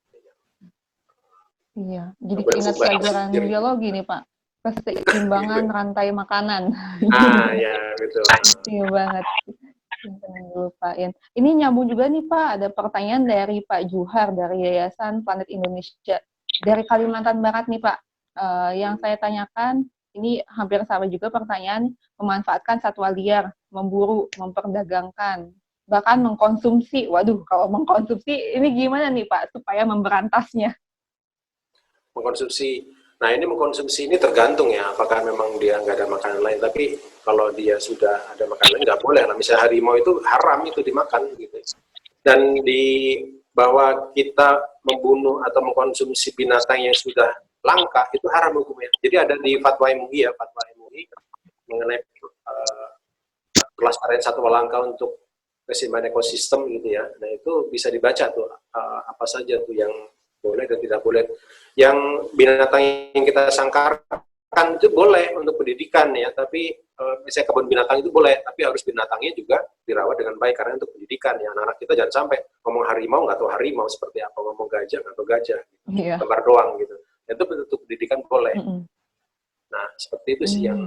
Iya, jadi ingat pelajaran biologi nih Pak, keseimbangan rantai makanan. Ya betul. Iya banget. Lupain. Ini nyambung juga nih Pak, ada pertanyaan dari Pak Juhar dari Yayasan Planet Indonesia. Dari Kalimantan Barat nih Pak, yang saya tanyakan, ini hampir sama juga pertanyaan, memanfaatkan satwa liar, memburu, memperdagangkan, bahkan mengkonsumsi. Waduh, kalau mengkonsumsi ini gimana nih Pak, supaya memberantasnya? Mengkonsumsi. Nah, ini mengkonsumsi ini tergantung ya, apakah memang dia nggak ada makanan lain. Tapi kalau dia sudah ada makanan lain, nggak boleh lah. Misalnya harimau itu haram itu dimakan gitu. Dan di bahwa kita membunuh atau mengkonsumsi binatang yang sudah langka itu haram hukumnya. Jadi ada di fatwa MUI ya, fatwa MUI mengenai pelestarian satwa langka untuk keseimbangan ekosistem gitu ya. Nah, itu bisa dibaca tuh apa saja tuh yang boleh dan tidak boleh. Yang binatang yang kita sangkarkan itu boleh untuk pendidikan ya, tapi misalnya kebun binatang itu boleh, tapi harus binatangnya juga dirawat dengan baik karena untuk pendidikan ya. Anak-anak kita jangan sampai ngomong harimau nggak tahu harimau seperti apa, ngomong gajah nggak tahu gajah, gitu. Gambar doang gitu. Itu bentuk pendidikan boleh. Nah, seperti itu sih yang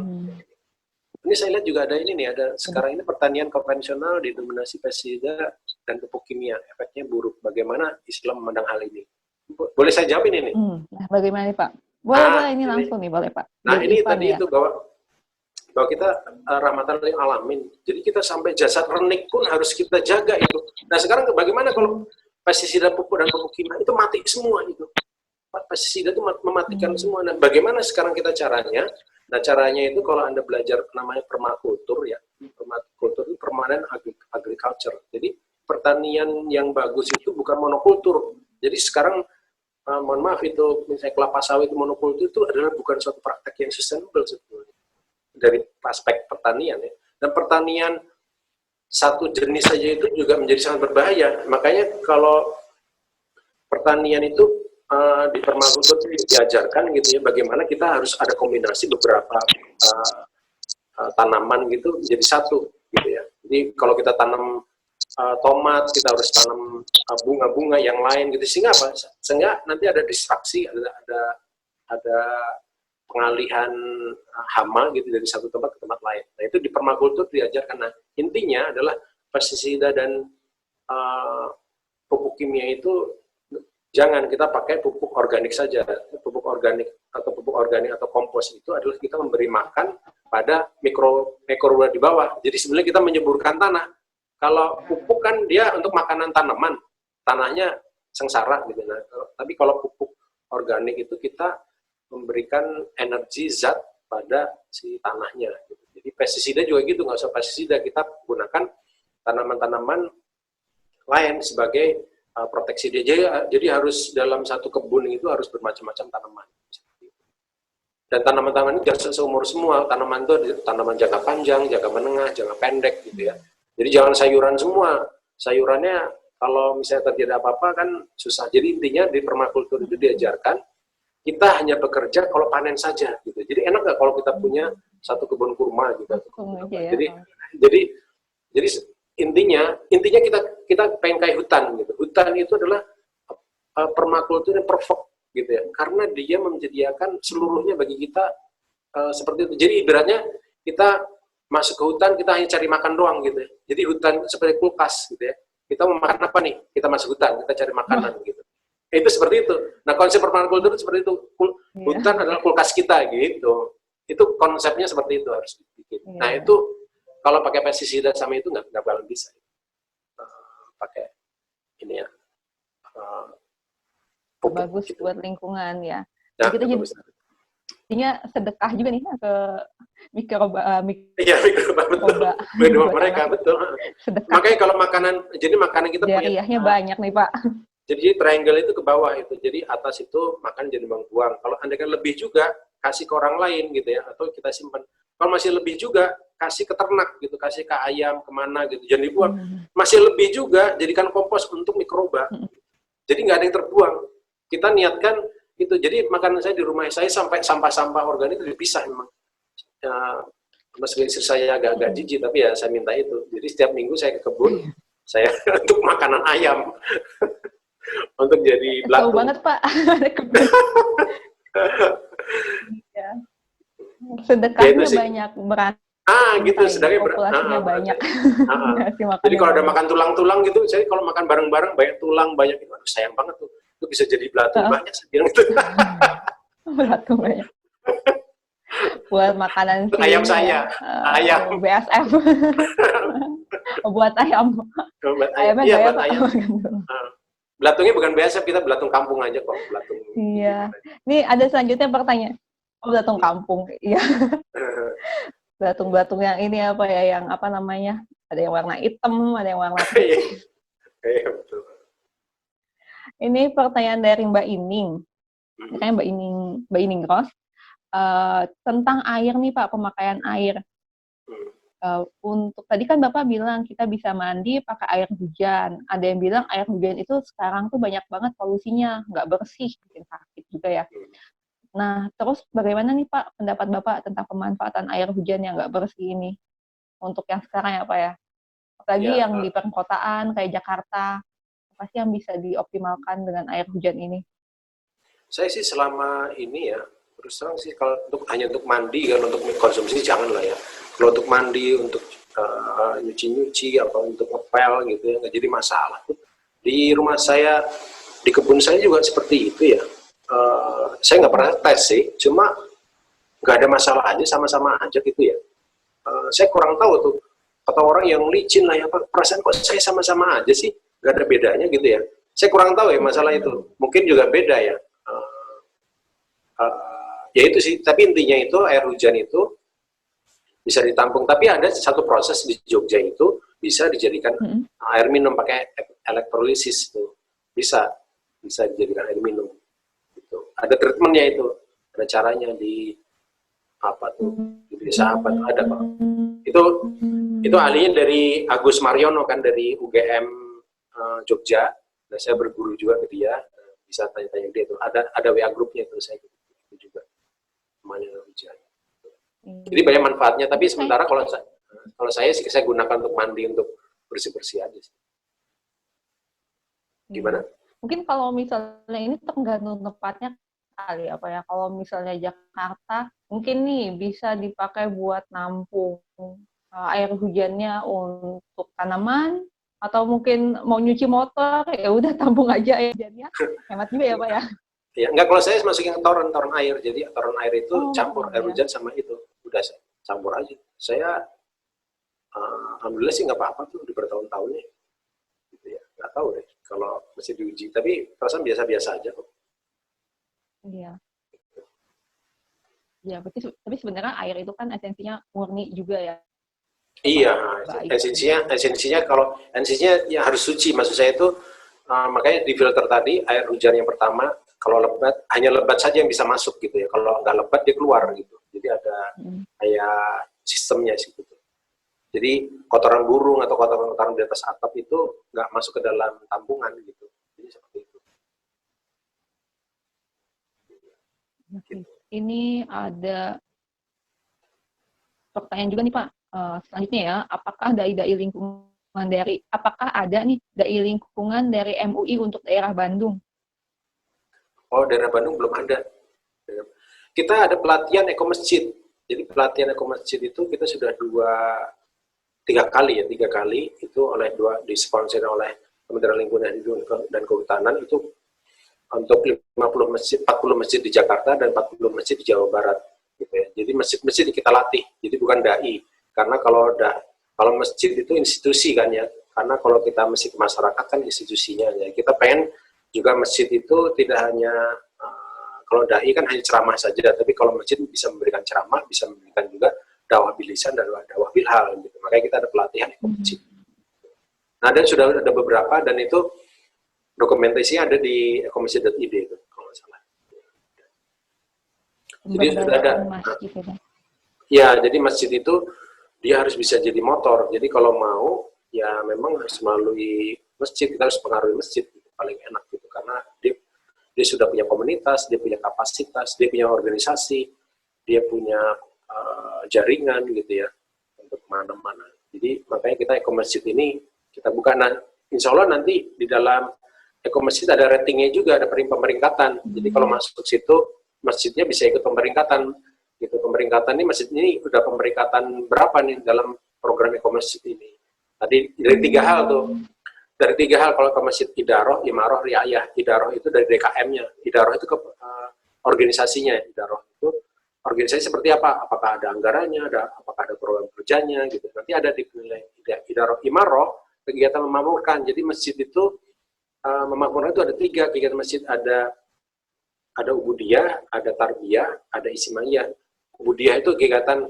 ini saya lihat juga ada ini nih, ada sekarang ini pertanian konvensional didominasi pestisida dan pupuk kimia, efeknya buruk. Bagaimana Islam memandang hal ini? Boleh saya jawab ini nih? Nah, bagaimana nih Pak? Boleh ini langsung nih, boleh Pak. Nah, ini tadi ya. itu bahwa kita rahmatan lil alamin. Jadi kita sampai jasad renik pun harus kita jaga itu. Nah, sekarang bagaimana kalau pestisida pupuk dan pupuk kimia itu mati semua itu? Pestisida itu mematikan semua. Nah, bagaimana sekarang kita caranya? Nah, caranya itu kalau Anda belajar namanya permakultur ya. Permakultur itu permanent agriculture. Jadi pertanian yang bagus itu bukan monokultur. Jadi sekarang mohon maaf itu misalnya kelapa sawit itu monokultur itu adalah bukan suatu praktek yang sustainable sebetulnya dari aspek pertanian ya. Dan pertanian satu jenis saja itu juga menjadi sangat berbahaya. Makanya kalau pertanian itu di permakultur diajarkan gitu ya, bagaimana kita harus ada kombinasi beberapa tanaman gitu jadi satu gitu ya. Jadi kalau kita tanam tomat, kita harus tanam bunga-bunga yang lain gitu, sehingga apa? Sehingga nanti ada distraksi, ada pengalihan hama gitu dari satu tempat ke tempat lain. Nah, itu di permakultur diajarkan. Nah, intinya adalah pestisida dan pupuk kimia itu jangan kita pakai pupuk organik saja. Pupuk organik atau kompos itu adalah kita memberi makan pada mikroba di bawah. Jadi sebenarnya kita menyuburkan tanah. Kalau pupuk kan dia untuk makanan tanaman, tanahnya sengsara gitu. Nah, tapi kalau pupuk organik itu kita memberikan energi zat pada si tanahnya. Gitu. Jadi pestisida juga gitu, nggak usah pestisida, kita gunakan tanaman-tanaman lain sebagai proteksi dia. Jadi harus dalam satu kebun itu harus bermacam-macam tanaman. Dan tanaman-tanaman ini jangan seumur semua. Tanaman itu tanaman jangka panjang, jangka menengah, jangka pendek gitu ya. Jadi jangan sayuran semua. Sayurannya kalau misalnya terjadi apa-apa kan susah. Jadi intinya di permakultur itu diajarkan kita hanya bekerja kalau panen saja gitu. Jadi enak nggak kalau kita punya satu kebun kurma gitu. Jadi intinya kita pengen kayak hutan gitu. Hutan itu adalah permakultur yang perfect gitu ya. Karena dia menyediakan seluruhnya bagi kita seperti itu. Jadi ibaratnya kita masuk ke hutan, kita hanya cari makan doang gitu ya. Jadi hutan seperti kulkas gitu ya. Kita mau makan apa nih? Kita masuk hutan, kita cari makanan gitu. Itu seperti itu. Nah, konsep permakultur seperti itu. Hutan adalah kulkas kita gitu. Itu konsepnya seperti itu harus dibikin. Nah, itu kalau pakai pestisida sama itu nggak bakal bisa. Pakai ini ya. Bagus gitu. Buat lingkungan ya. Nah, kita jadinya sedekah juga nih ke mikroba mereka betul. Sedekah. Makanya kalau makanan kita punya banyak nih Pak. Jadi triangle itu ke bawah itu. Jadi atas itu makan jadi buang. Kalau Anda kan lebih juga kasih ke orang lain gitu ya, atau kita simpan. Kalau masih lebih juga kasih ke ternak gitu, kasih ke ayam kemana gitu, jangan dibuang. Masih lebih juga jadikan kompos untuk mikroba. Jadi nggak ada yang terbuang. Kita niatkan itu. Jadi makanan saya di rumah saya sampai sampah-sampah organik itu dipisah memang. Meskipun istri saya agak jijik, tapi ya saya minta itu. Jadi setiap minggu saya ke kebun, saya untuk makanan ayam. Untuk jadi belatung. Tahu banget Pak. Ya. Sedekahnya ya banyak berat. Gitu, sedekahnya populasinya banyak. Jadi kalau ada makan tulang-tulang gitu, saya kalau makan bareng-bareng banyak tulang, banyak itu, sayang banget tuh. itu bisa jadi belatung Heeh. banyak, saya bilang itu. Belatung banyak. Buat makanan si Ayam ini saya, ayam. BSF. Buat ayam. Buat Ayamnya iya, nggak ya, buat Pak? ayam. Belatungnya bukan biasa, kita belatung kampung aja kok, belatung. Iya. Ini ada selanjutnya pertanyaan. Oh, belatung kampung. Iya. Belatung-belatung yang ini apa ya, yang apa namanya? Ada yang warna hitam, ada yang warna putih. Iya, betul. Ini pertanyaan dari Mbak Ining. Ini kayaknya Mbak Ining Ros. Tentang air nih Pak, pemakaian air. Untuk tadi kan Bapak bilang kita bisa mandi pakai air hujan. Ada yang bilang air hujan itu sekarang tuh banyak banget polusinya, nggak bersih, bikin sakit juga ya. Nah, terus bagaimana nih Pak pendapat Bapak tentang pemanfaatan air hujan yang nggak bersih ini? Untuk yang sekarang ya Pak ya. Apalagi Ya, yang di perkotaan kayak Jakarta, apa sih yang bisa dioptimalkan dengan air hujan ini? saya sih selama ini ya, terus terang sih kalau hanya untuk mandi kan, untuk konsumsi jangan lah ya. Kalau untuk mandi, untuk nyuci-nyuci, apa untuk ngepel gitu ya, nggak jadi masalah. Di rumah saya, di kebun saya juga seperti itu ya. Saya nggak pernah tes sih, cuma nggak ada masalah aja, sama-sama aja gitu ya. Saya kurang tahu tuh, kata orang yang licin lah ya, perasaan kok saya sama-sama aja sih, nggak ada bedanya gitu ya. Saya kurang tahu ya masalah itu, mungkin juga beda ya. Ya itu sih, tapi intinya itu air hujan itu bisa ditampung, tapi ada satu proses di Jogja itu bisa dijadikan air minum pakai elektrolisis tuh, bisa dijadikan air minum gitu. Ada treatmentnya itu, ada caranya di apa tuh, di desa apa tuh ada Pak. Itu ahlinya dari Agus Mariono kan, dari UGM Jogja. Nah, saya berguru juga ke dia, bisa tanya-tanya dia tuh. Ada WA grupnya tuh, saya itu juga namanya hujan. Jadi banyak manfaatnya, tapi sementara kalau saya sih saya gunakan untuk mandi, untuk bersih-bersih aja sih. Gimana? Mungkin kalau misalnya ini tergantung tempatnya kali apa ya. Kalau misalnya Jakarta, mungkin nih bisa dipakai buat nampung air hujannya untuk tanaman, atau mungkin mau nyuci motor, ya udah tampung aja air hujannya. Hemat juga ya Pak ya. Ya, enggak, kalau saya masukin toren air, jadi toren air itu campur air Ya. hujan sama itu, udah saya campur aja. Saya alhamdulillah sih nggak apa-apa tuh di bertahun-tahun nih, gitu ya. Nggak tahu deh kalau masih diuji, tapi perasaan biasa-biasa aja kok. Iya. Ya, tapi sebenarnya air itu kan esensinya murni juga ya. Iya, esensinya kalau esensinya ya harus suci, maksud saya itu makanya di filter tadi air hujan yang pertama, kalau lebat hanya lebat saja yang bisa masuk gitu ya, kalau nggak lebat dia keluar gitu. Jadi ada kayak sistemnya sih gitu. Jadi kotoran burung atau kotoran di atas atap itu nggak masuk ke dalam tampungan gitu. Jadi seperti itu. Gitu. Ini ada pertanyaan juga nih Pak. Selanjutnya ya, apakah ada nih dai lingkungan dari MUI untuk daerah Bandung? Oh, daerah Bandung belum ada. Kita ada pelatihan ekomasjid. Jadi pelatihan ekomasjid itu kita sudah tiga kali itu disponsori oleh Kementerian Lingkungan Hidup dan Kehutanan, itu untuk 40 masjid di Jakarta dan 40 masjid di Jawa Barat gitu ya. Jadi masjid-masjid kita latih. Jadi bukan dai. Karena kalau masjid itu institusi kan ya. Karena kalau kita masjid masyarakat kan institusinya ya. Kita pengen juga masjid itu tidak hanya kalau dai kan hanya ceramah saja, tapi kalau masjid bisa memberikan ceramah, bisa memberikan juga dakwah bil lisan dan dakwah bil hal gitu. Makanya kita ada pelatihan masjid. Nah, dan sudah ada beberapa, dan itu dokumentasinya ada di ekomasjid.id itu kalau nggak salah. Jadi sudah ada. Ya, jadi masjid itu dia harus bisa jadi motor. Jadi kalau mau ya memang harus melalui masjid, kita harus pengaruhi masjid gitu, paling enak gitu, karena dia sudah punya komunitas, dia punya kapasitas, dia punya organisasi, dia punya jaringan gitu ya untuk mana-mana. Jadi makanya kita ekomasjid ini kita buka. Nah, insya Allah nanti di dalam ekomasjid ada ratingnya juga, ada pemeringkatan. Jadi kalau masuk situ masjidnya bisa ikut pemeringkatan. Gitu, pemeringkatan ini masjid ini udah pemeringkatan berapa nih dalam program ekomasjid ini? Tadi dari 3 hal tuh. dari 3 hal. Kalau ke masjid idaroh, imaroh, riayah. Idaroh itu dari DKM-nya. Idaroh itu ke organisasinya. Idaroh itu organisasi seperti apa? Apakah ada anggarannya, apakah ada program kerjanya, gitu. Nanti ada dinilai. Idaroh, imaroh, kegiatan memakmurkan. Jadi masjid itu memakmurkan itu ada 3 kegiatan masjid. Ada ubudiyah, ada tarbiyah, ada ismaiyah. Ubudiyah itu kegiatan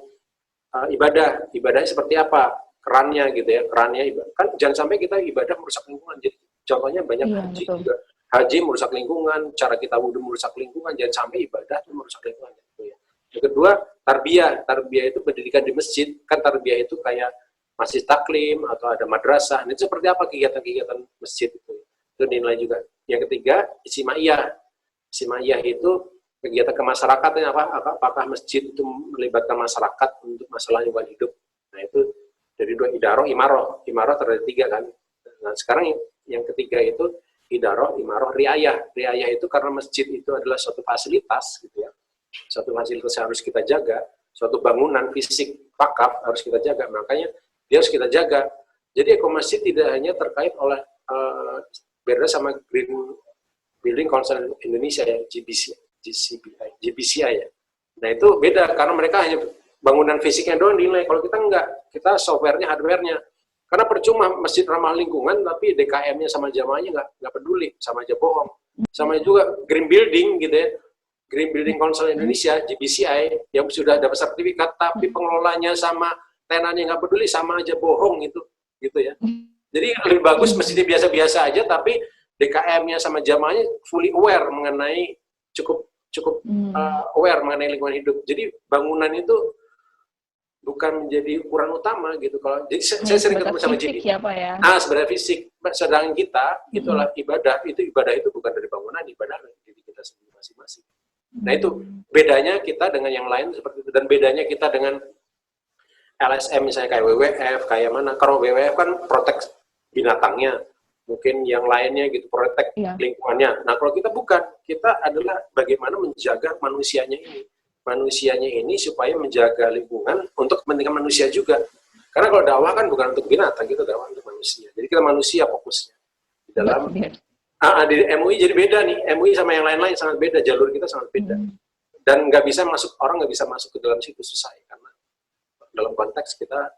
ibadah. Ibadahnya seperti apa? Kerannya gitu ya, kerannya ibadah. Kan jangan sampai kita ibadah merusak lingkungan. Jadi contohnya banyak haji betul. juga. Haji merusak lingkungan, cara kita wudhu merusak lingkungan, jangan sampai ibadah itu merusak lingkungan. Gitu ya. Yang kedua, tarbiyah. Tarbiyah itu pendidikan di masjid. Kan tarbiyah itu kayak masjid taklim atau ada madrasah. Itu seperti apa kegiatan-kegiatan masjid itu? Itu dinilai juga. Yang ketiga, ismaiyah. Ismaiyah itu kegiatan kemasyarakatan apa? Apakah masjid itu melibatkan masyarakat untuk masalah lingkungan hidup? Nah itu dari 2 idaroh, imaroh. Imaroh terdapat 3 kan. Nah sekarang yang ketiga itu idaroh, imaroh, riayah. Riayah itu karena masjid itu adalah suatu fasilitas gitu ya. Suatu fasilitas yang harus kita jaga, suatu bangunan fisik wakaf harus kita jaga. Makanya dia harus kita jaga. Jadi ekomasjid tidak hanya terkait oleh beda sama Green Building Council Indonesia ya, GBCI ya. Nah itu beda karena mereka hanya bangunan fisiknya doang dinilai. Kalau kita enggak, kita softwarenya, hardwarenya. Karena percuma masjid ramah lingkungan tapi DKM-nya sama jamaahnya nggak peduli, sama aja bohong. Sama juga Green Building gitu ya, Green Building Council Indonesia (GBCI) yang sudah dapat sertifikat tapi pengelolanya sama tenannya nggak peduli, sama aja bohong gitu ya. Jadi lebih bagus masjidnya biasa-biasa aja tapi DKM-nya sama jamaahnya fully aware mengenai cukup aware mengenai lingkungan hidup. Jadi bangunan itu bukan menjadi ukuran utama gitu. Kalau jadi saya sering ketemu sama Jimmy. Ya, Pak, ya? Sebenarnya fisik. Sedangkan kita itulah ibadah. Ibadah itu bukan dari bangunan, ibadah dari diri kita sendiri masing-masing. Nah itu bedanya kita dengan yang lain seperti itu, dan bedanya kita dengan LSM misalnya kayak WWF, kayak mana? Kalau WWF kan protek binatangnya, mungkin yang lainnya gitu protek lingkungannya. Nah kalau kita bukan, kita adalah bagaimana menjaga manusianya ini supaya menjaga lingkungan untuk kepentingan manusia juga. Karena kalau dakwah kan bukan untuk binatang, kita dakwah untuk manusia. Jadi kita manusia fokusnya di dalam di MUI jadi beda nih. MUI sama yang lain-lain sangat beda, jalur kita sangat beda. Dan nggak bisa masuk, orang nggak bisa masuk ke dalam situ, susah ya, karena dalam konteks kita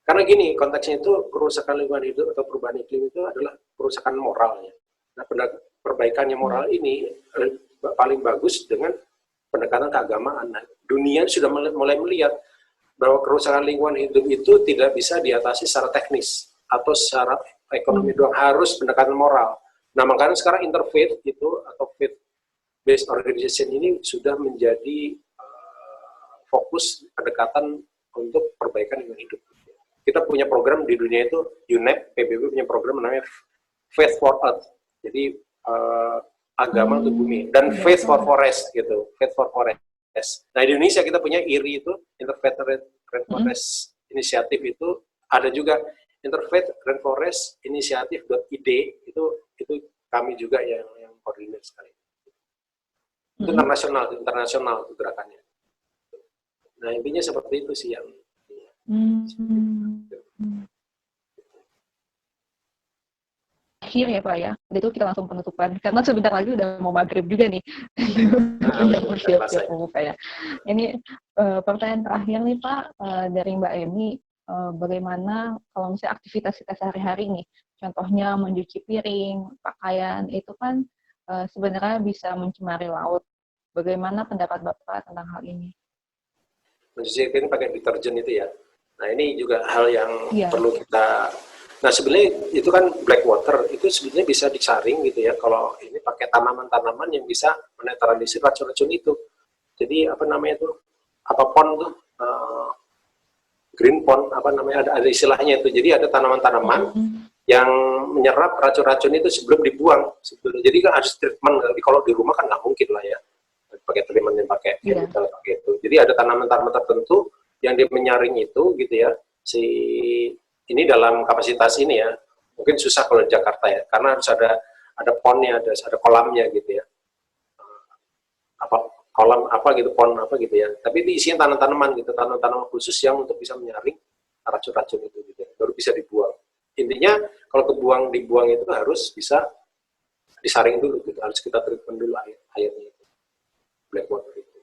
karena gini, konteksnya itu kerusakan lingkungan hidup atau perubahan iklim itu adalah kerusakan moralnya. Nah, perbaikannya moral ini paling bagus dengan pendekatan keagamaan. Nah, dunia sudah mulai melihat bahwa kerusakan lingkungan hidup itu tidak bisa diatasi secara teknis atau secara ekonomi doang, harus pendekatan moral. Nah, makanya sekarang interfaith itu atau faith-based organization ini sudah menjadi fokus pendekatan untuk perbaikan lingkungan hidup. Kita punya program di dunia itu, UNEP, PBB punya program namanya Faith for Earth. Jadi agama untuk bumi, dan Faith for Forest gitu, Faith for Forest. Nah di Indonesia kita punya IRI itu, Interfaith Rainforest Initiative itu, ada juga Interfaith Rainforest Initiative.id, itu kami juga yang koordinir sekali. Itu internasional itu gerakannya. Nah intinya seperti itu sih yang akhir ya Pak ya, itu kita langsung penutupan karena sebentar lagi udah mau maghrib juga nih. Siap-siap ya. Ini pertanyaan terakhir nih Pak, dari Mbak Emi, bagaimana kalau misalnya aktivitas kita sehari-hari nih, contohnya mencuci piring, pakaian, itu kan sebenarnya bisa mencemari laut. Bagaimana pendapat Bapak tentang hal ini? Mencuci piring pakai deterjen itu ya. Nah ini juga hal yang perlu kita. Nah sebenarnya itu kan black water itu sebenarnya bisa disaring gitu ya. Kalau ini pakai tanaman-tanaman yang bisa menetralisir racun-racun itu. Jadi apa namanya itu? Apa pond tuh? Green pond apa namanya? Ada istilahnya itu. Jadi ada tanaman-tanaman yang menyerap racun-racun itu sebelum dibuang. Jadi kan harus treatment. Kalau di rumah kan nggak mungkin lah ya. Pakai treatment yang pakai chemical pakai itu. Jadi ada tanaman-tanaman tertentu yang dia menyaring itu gitu ya, ini dalam kapasitas ini ya, mungkin susah kalau di Jakarta ya, karena harus ada pondnya, ada kolamnya gitu ya, kolam apa gitu, pond apa gitu ya, tapi diisinya tanaman-tanaman gitu, tanaman-tanaman khusus yang untuk bisa menyaring racun-racun itu gitu ya, baru bisa dibuang. Intinya kalau dibuang itu harus bisa disaring dulu gitu, harus kita treatment dulu airnya itu, black water itu.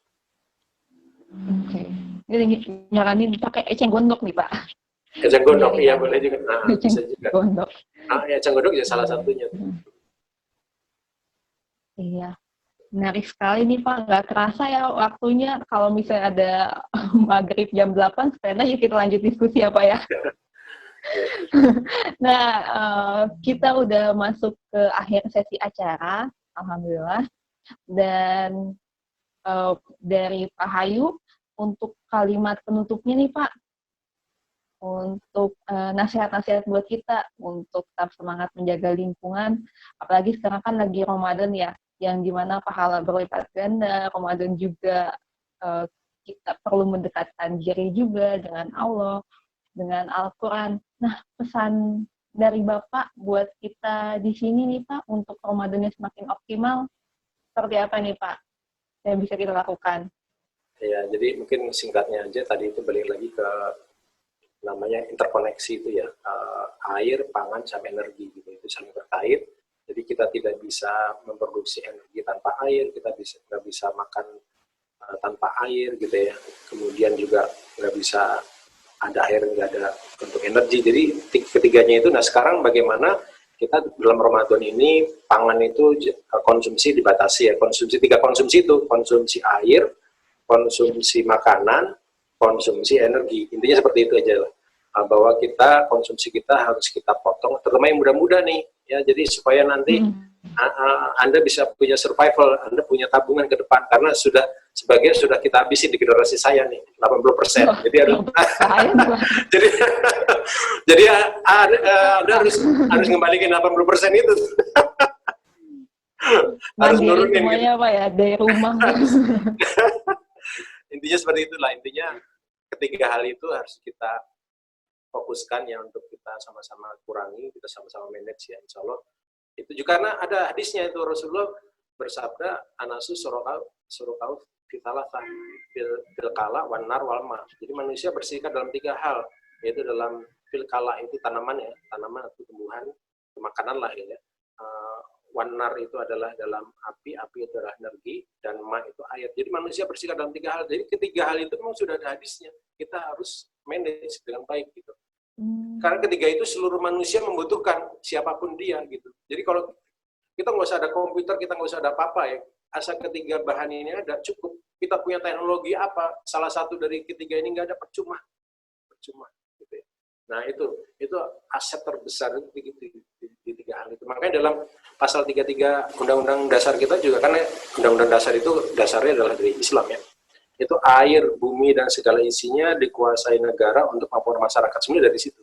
Oke. Jadi nyaranin pakai eceng gondok nih Pak. Eceng gondok, Penyaringan. iya boleh juga. Nah, Eceng bisa juga. gondok. Eceng gondok ya salah satunya. Iya. Menarik sekali nih Pak. Nggak terasa ya waktunya kalau misalnya ada maghrib jam 8, sekarang aja kita lanjut diskusi ya Pak ya. Nah, kita udah masuk ke akhir sesi acara, alhamdulillah. Dan dari Pak Hayu, untuk kalimat penutupnya nih Pak, untuk nasihat-nasihat buat kita, untuk tetap semangat menjaga lingkungan, apalagi sekarang kan lagi Ramadan ya, yang dimana pahala berlipat ganda, Ramadan juga kita perlu mendekatkan diri juga dengan Allah, dengan Al-Quran. Nah, pesan dari Bapak buat kita di sini nih Pak, untuk Ramadannya semakin optimal, seperti apa nih Pak yang bisa kita lakukan? Ya, jadi mungkin singkatnya aja, tadi itu balik lagi ke namanya interkoneksi itu ya, air, pangan, sama energi gitu, itu saling terkait. Jadi kita tidak bisa memproduksi energi tanpa air, kita nggak bisa makan tanpa air gitu ya. Kemudian juga nggak bisa ada air, nggak ada untuk energi. Jadi ketiganya itu. Nah sekarang bagaimana kita dalam Ramadan ini pangan itu konsumsi dibatasi ya. Tiga konsumsi itu, konsumsi air, konsumsi makanan, konsumsi energi. Intinya seperti itu aja lah. Bahwa konsumsi kita harus kita potong, terutama yang muda-muda nih ya. Jadi supaya nanti Anda bisa punya survival, Anda punya tabungan ke depan, karena sebagian sudah kita habisi di generasi saya nih, 80%. Jadi harus jadi Anda harus ngembalikan 80% itu. Harus nurunin semuanya gitu. Pak ya, dari rumah. Intinya seperti itulah. Intinya ketiga hal itu harus kita fokuskan ya, untuk kita sama-sama kurangi, kita sama-sama manage ya, insya Allah. Itu juga karena ada hadisnya itu, Rasulullah bersabda, anasu surukau fitalatah filkala wanar walma. Jadi manusia bersihkan dalam tiga hal, yaitu dalam filkala itu tanaman ya, tanaman atau tumbuhan, makanan lah ya. Wanar itu adalah dalam api itu adalah energi, dan ma itu air. Jadi manusia bersihkan dalam tiga hal. Jadi ketiga hal itu memang sudah ada hadisnya. Kita harus manage dengan baik gitu. Karena ketiga itu seluruh manusia membutuhkan, siapapun dia gitu. Jadi kalau kita nggak usah ada komputer, kita nggak usah ada apa-apa ya, asal ketiga bahan ini ada cukup. Kita punya teknologi apa, salah satu dari ketiga ini nggak ada, percuma gitu ya. Nah itu aset terbesar di tiga hal itu. Makanya dalam pasal 33 Undang-Undang Dasar kita juga, karena Undang-Undang Dasar itu dasarnya adalah dari Islam ya. Itu air, bumi, dan segala isinya dikuasai negara untuk kemakmuran masyarakat, semuanya dari situ.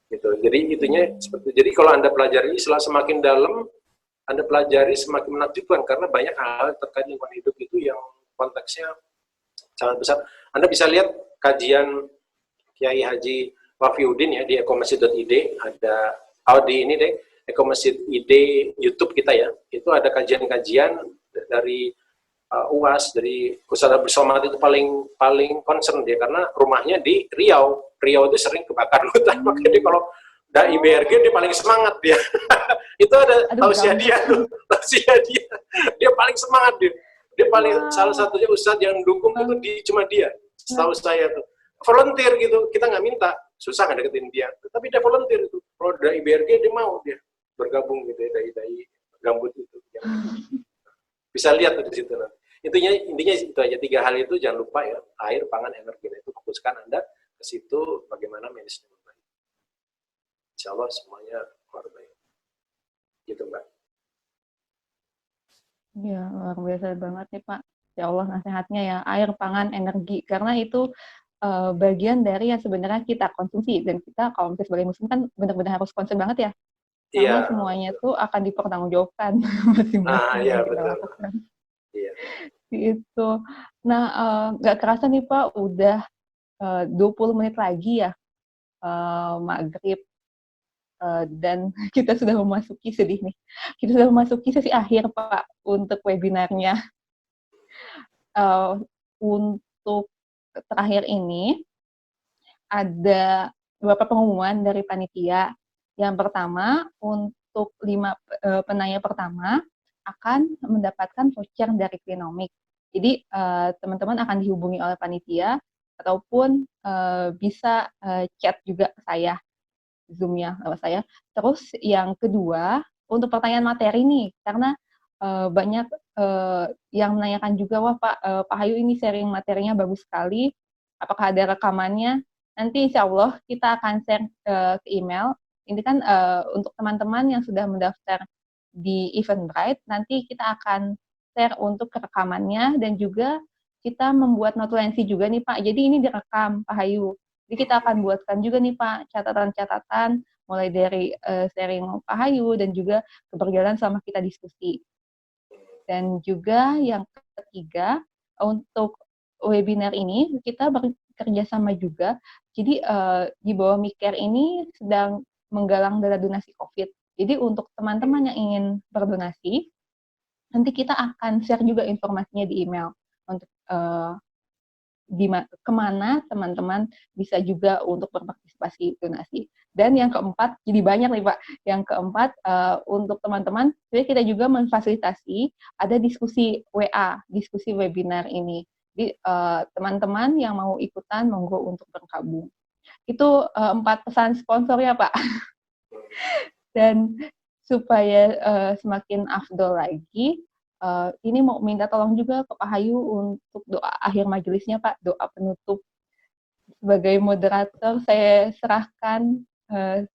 Gitu. Jadi itunya seperti. Jadi kalau Anda pelajari Islam semakin dalam, Anda pelajari semakin menakjubkan, karena banyak hal terkait lingkungan hidup itu yang konteksnya sangat besar. Anda bisa lihat kajian Kiai Haji Wafiuddin ya di ekomasjid.id, ada di ini deh, ekomasjid.id YouTube kita ya. Itu ada kajian-kajian dari UAS, dari Ustaz Abdul Somad, itu paling concern dia, karena rumahnya di Riau itu sering kebakar hutan. Makanya dia kalau udah IBRG dia paling semangat dia. Itu ada tausiah dia dia paling semangat dia paling salah satunya Ustadz yang dukung itu cuma dia, setahu saya tuh volunteer gitu. Kita nggak minta, susah nggak deketin dia, tapi dia volunteer itu. Kalau udah IBRG dia mau dia bergabung gitu ya, dai gambut itu. Bisa lihat di situ nanti. Intinya itu aja, tiga hal itu jangan lupa ya, air, pangan, energi. Itu fokuskan Anda ke situ, bagaimana manajemen baik. Insya Allah semuanya luar baik. Gitu Mbak. Ya, luar biasa banget nih Pak. Ya Allah nasihatnya ya, air, pangan, energi. Karena itu bagian dari yang sebenarnya kita konsumsi. Dan kita kalau misalnya sebagai muslim kan benar-benar harus concern banget ya. Karena semuanya itu akan dipertanggungjawabkan. Iya, betul. Iya. Itu. Nah, nggak kerasa nih Pak, udah 20 menit lagi ya maghrib, dan kita sudah memasuki sesi akhir Pak untuk webinarnya. Untuk terakhir ini ada beberapa pengumuman dari panitia. Yang pertama, untuk 5 penanya pertama akan mendapatkan voucher dari Klinomik. Jadi teman-teman akan dihubungi oleh panitia ataupun bisa chat juga ke saya, Zoom-nya lewat saya. Terus yang kedua, untuk pertanyaan materi nih, karena banyak yang menanyakan juga, wah Pak Hayu ini sharing materinya bagus sekali, apakah ada rekamannya? Nanti insya Allah kita akan share ke email. Ini kan untuk teman-teman yang sudah mendaftar di Eventbrite, nanti kita akan share untuk rekamannya dan juga kita membuat notulensi juga nih Pak. Jadi ini direkam Pak Hayu. Jadi kita akan buatkan juga nih Pak catatan-catatan mulai dari sharing Pak Hayu dan juga keberjalanan selama kita diskusi. Dan juga yang ketiga, untuk webinar ini kita bekerja sama juga. Jadi di bawah Mikir ini sedang menggalang dana donasi COVID. Jadi untuk teman-teman yang ingin berdonasi, nanti kita akan share juga informasinya di email untuk kemana teman-teman bisa juga untuk berpartisipasi donasi. Dan yang keempat, jadi banyak nih Pak, yang keempat untuk teman-teman, kita juga memfasilitasi ada diskusi WA, diskusi webinar ini. Jadi teman-teman yang mau ikutan, monggo untuk bergabung. Itu 4 pesan sponsor ya Pak. Dan supaya semakin afdol lagi, ini mau minta tolong juga ke Pak Hayu untuk doa akhir majelisnya Pak, doa penutup. Sebagai moderator, saya serahkan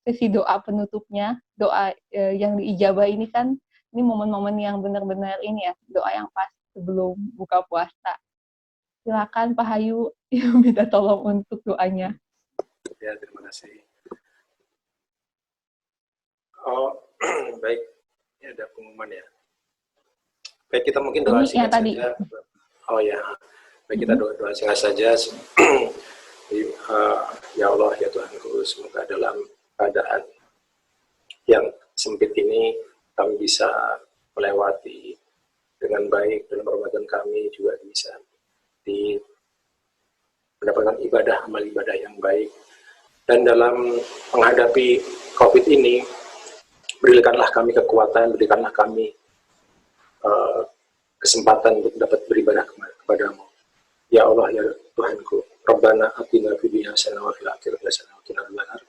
sesi doa penutupnya. Doa yang diijabah ini kan, ini momen-momen yang benar-benar ini ya, doa yang pas sebelum buka puasa. Silakan Pak Hayu, minta tolong untuk doanya. Ya, terima kasih. Oh, baik. Ini ada pengumuman ya. Baik, kita mungkin doa singkat saja. Oh ya, baik kita doa singkat saja. Ya Allah, ya Tuhanku, semoga dalam keadaan yang sempit ini kami bisa melewati dengan baik dalam Ramadan, kami juga bisa mendapatkan amal ibadah yang baik. Dan dalam menghadapi COVID ini, berikanlah kami kekuatan, berikanlah kami kesempatan untuk dapat beribadah kepadamu. Ya Allah, ya Tuhanku, Rabbana atina fid dunya hasanah wa fil akhirati hasanah wa qina adzabannar.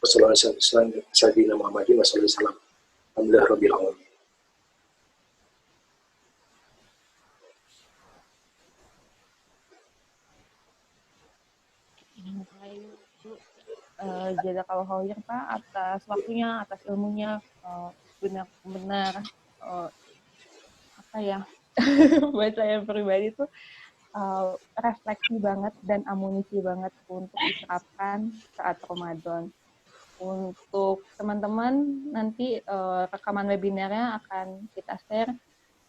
Wassallallahu alaihi wasallam Muhammadin wa sallallahu alaihi wasallam. Alhamdulillah rabbil alamin. Jazakallahu khair Pak atas waktunya, atas ilmunya, benar-benar apa ya, buat saya pribadi tuh refleksi banget dan amunisi banget untuk diterapkan saat Ramadan. Untuk teman-teman nanti rekaman webinarnya akan kita share.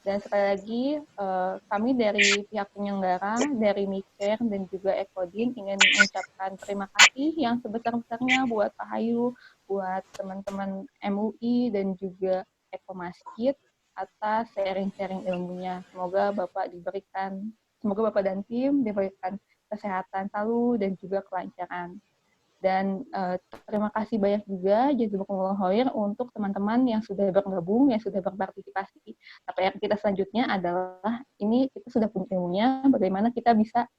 Dan sekali lagi kami dari pihak penyelenggara, dari Mikir dan juga Ekodin ingin mengucapkan terima kasih yang sebesar-besarnya buat Pak Hayu, buat teman-teman MUI dan juga Eko Masjid atas sharing-sharing ilmunya. Semoga Bapak dan tim diberikan kesehatan selalu dan juga kelancaran. Dan terima kasih banyak juga jazakumullah khair untuk teman-teman yang sudah bergabung, yang sudah berpartisipasi. Tapi kita selanjutnya adalah ini kita sudah punya ilmunya, bagaimana kita bisa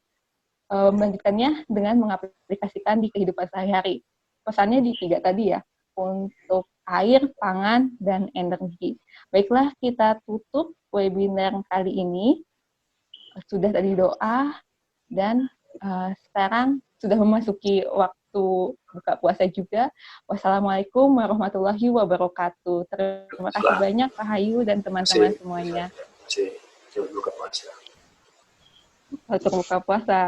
melanjutkannya dengan mengaplikasikan di kehidupan sehari-hari. Pesannya di 3 tadi ya, untuk air, pangan, dan energi. Baiklah, kita tutup webinar kali ini. Sudah tadi doa, dan sekarang sudah memasuki waktu buka puasa juga. Wassalamualaikum warahmatullahi wabarakatuh. Terima kasih banyak Pak Hayu dan teman-teman semuanya. Selamat buka puasa. Selamat buka puasa.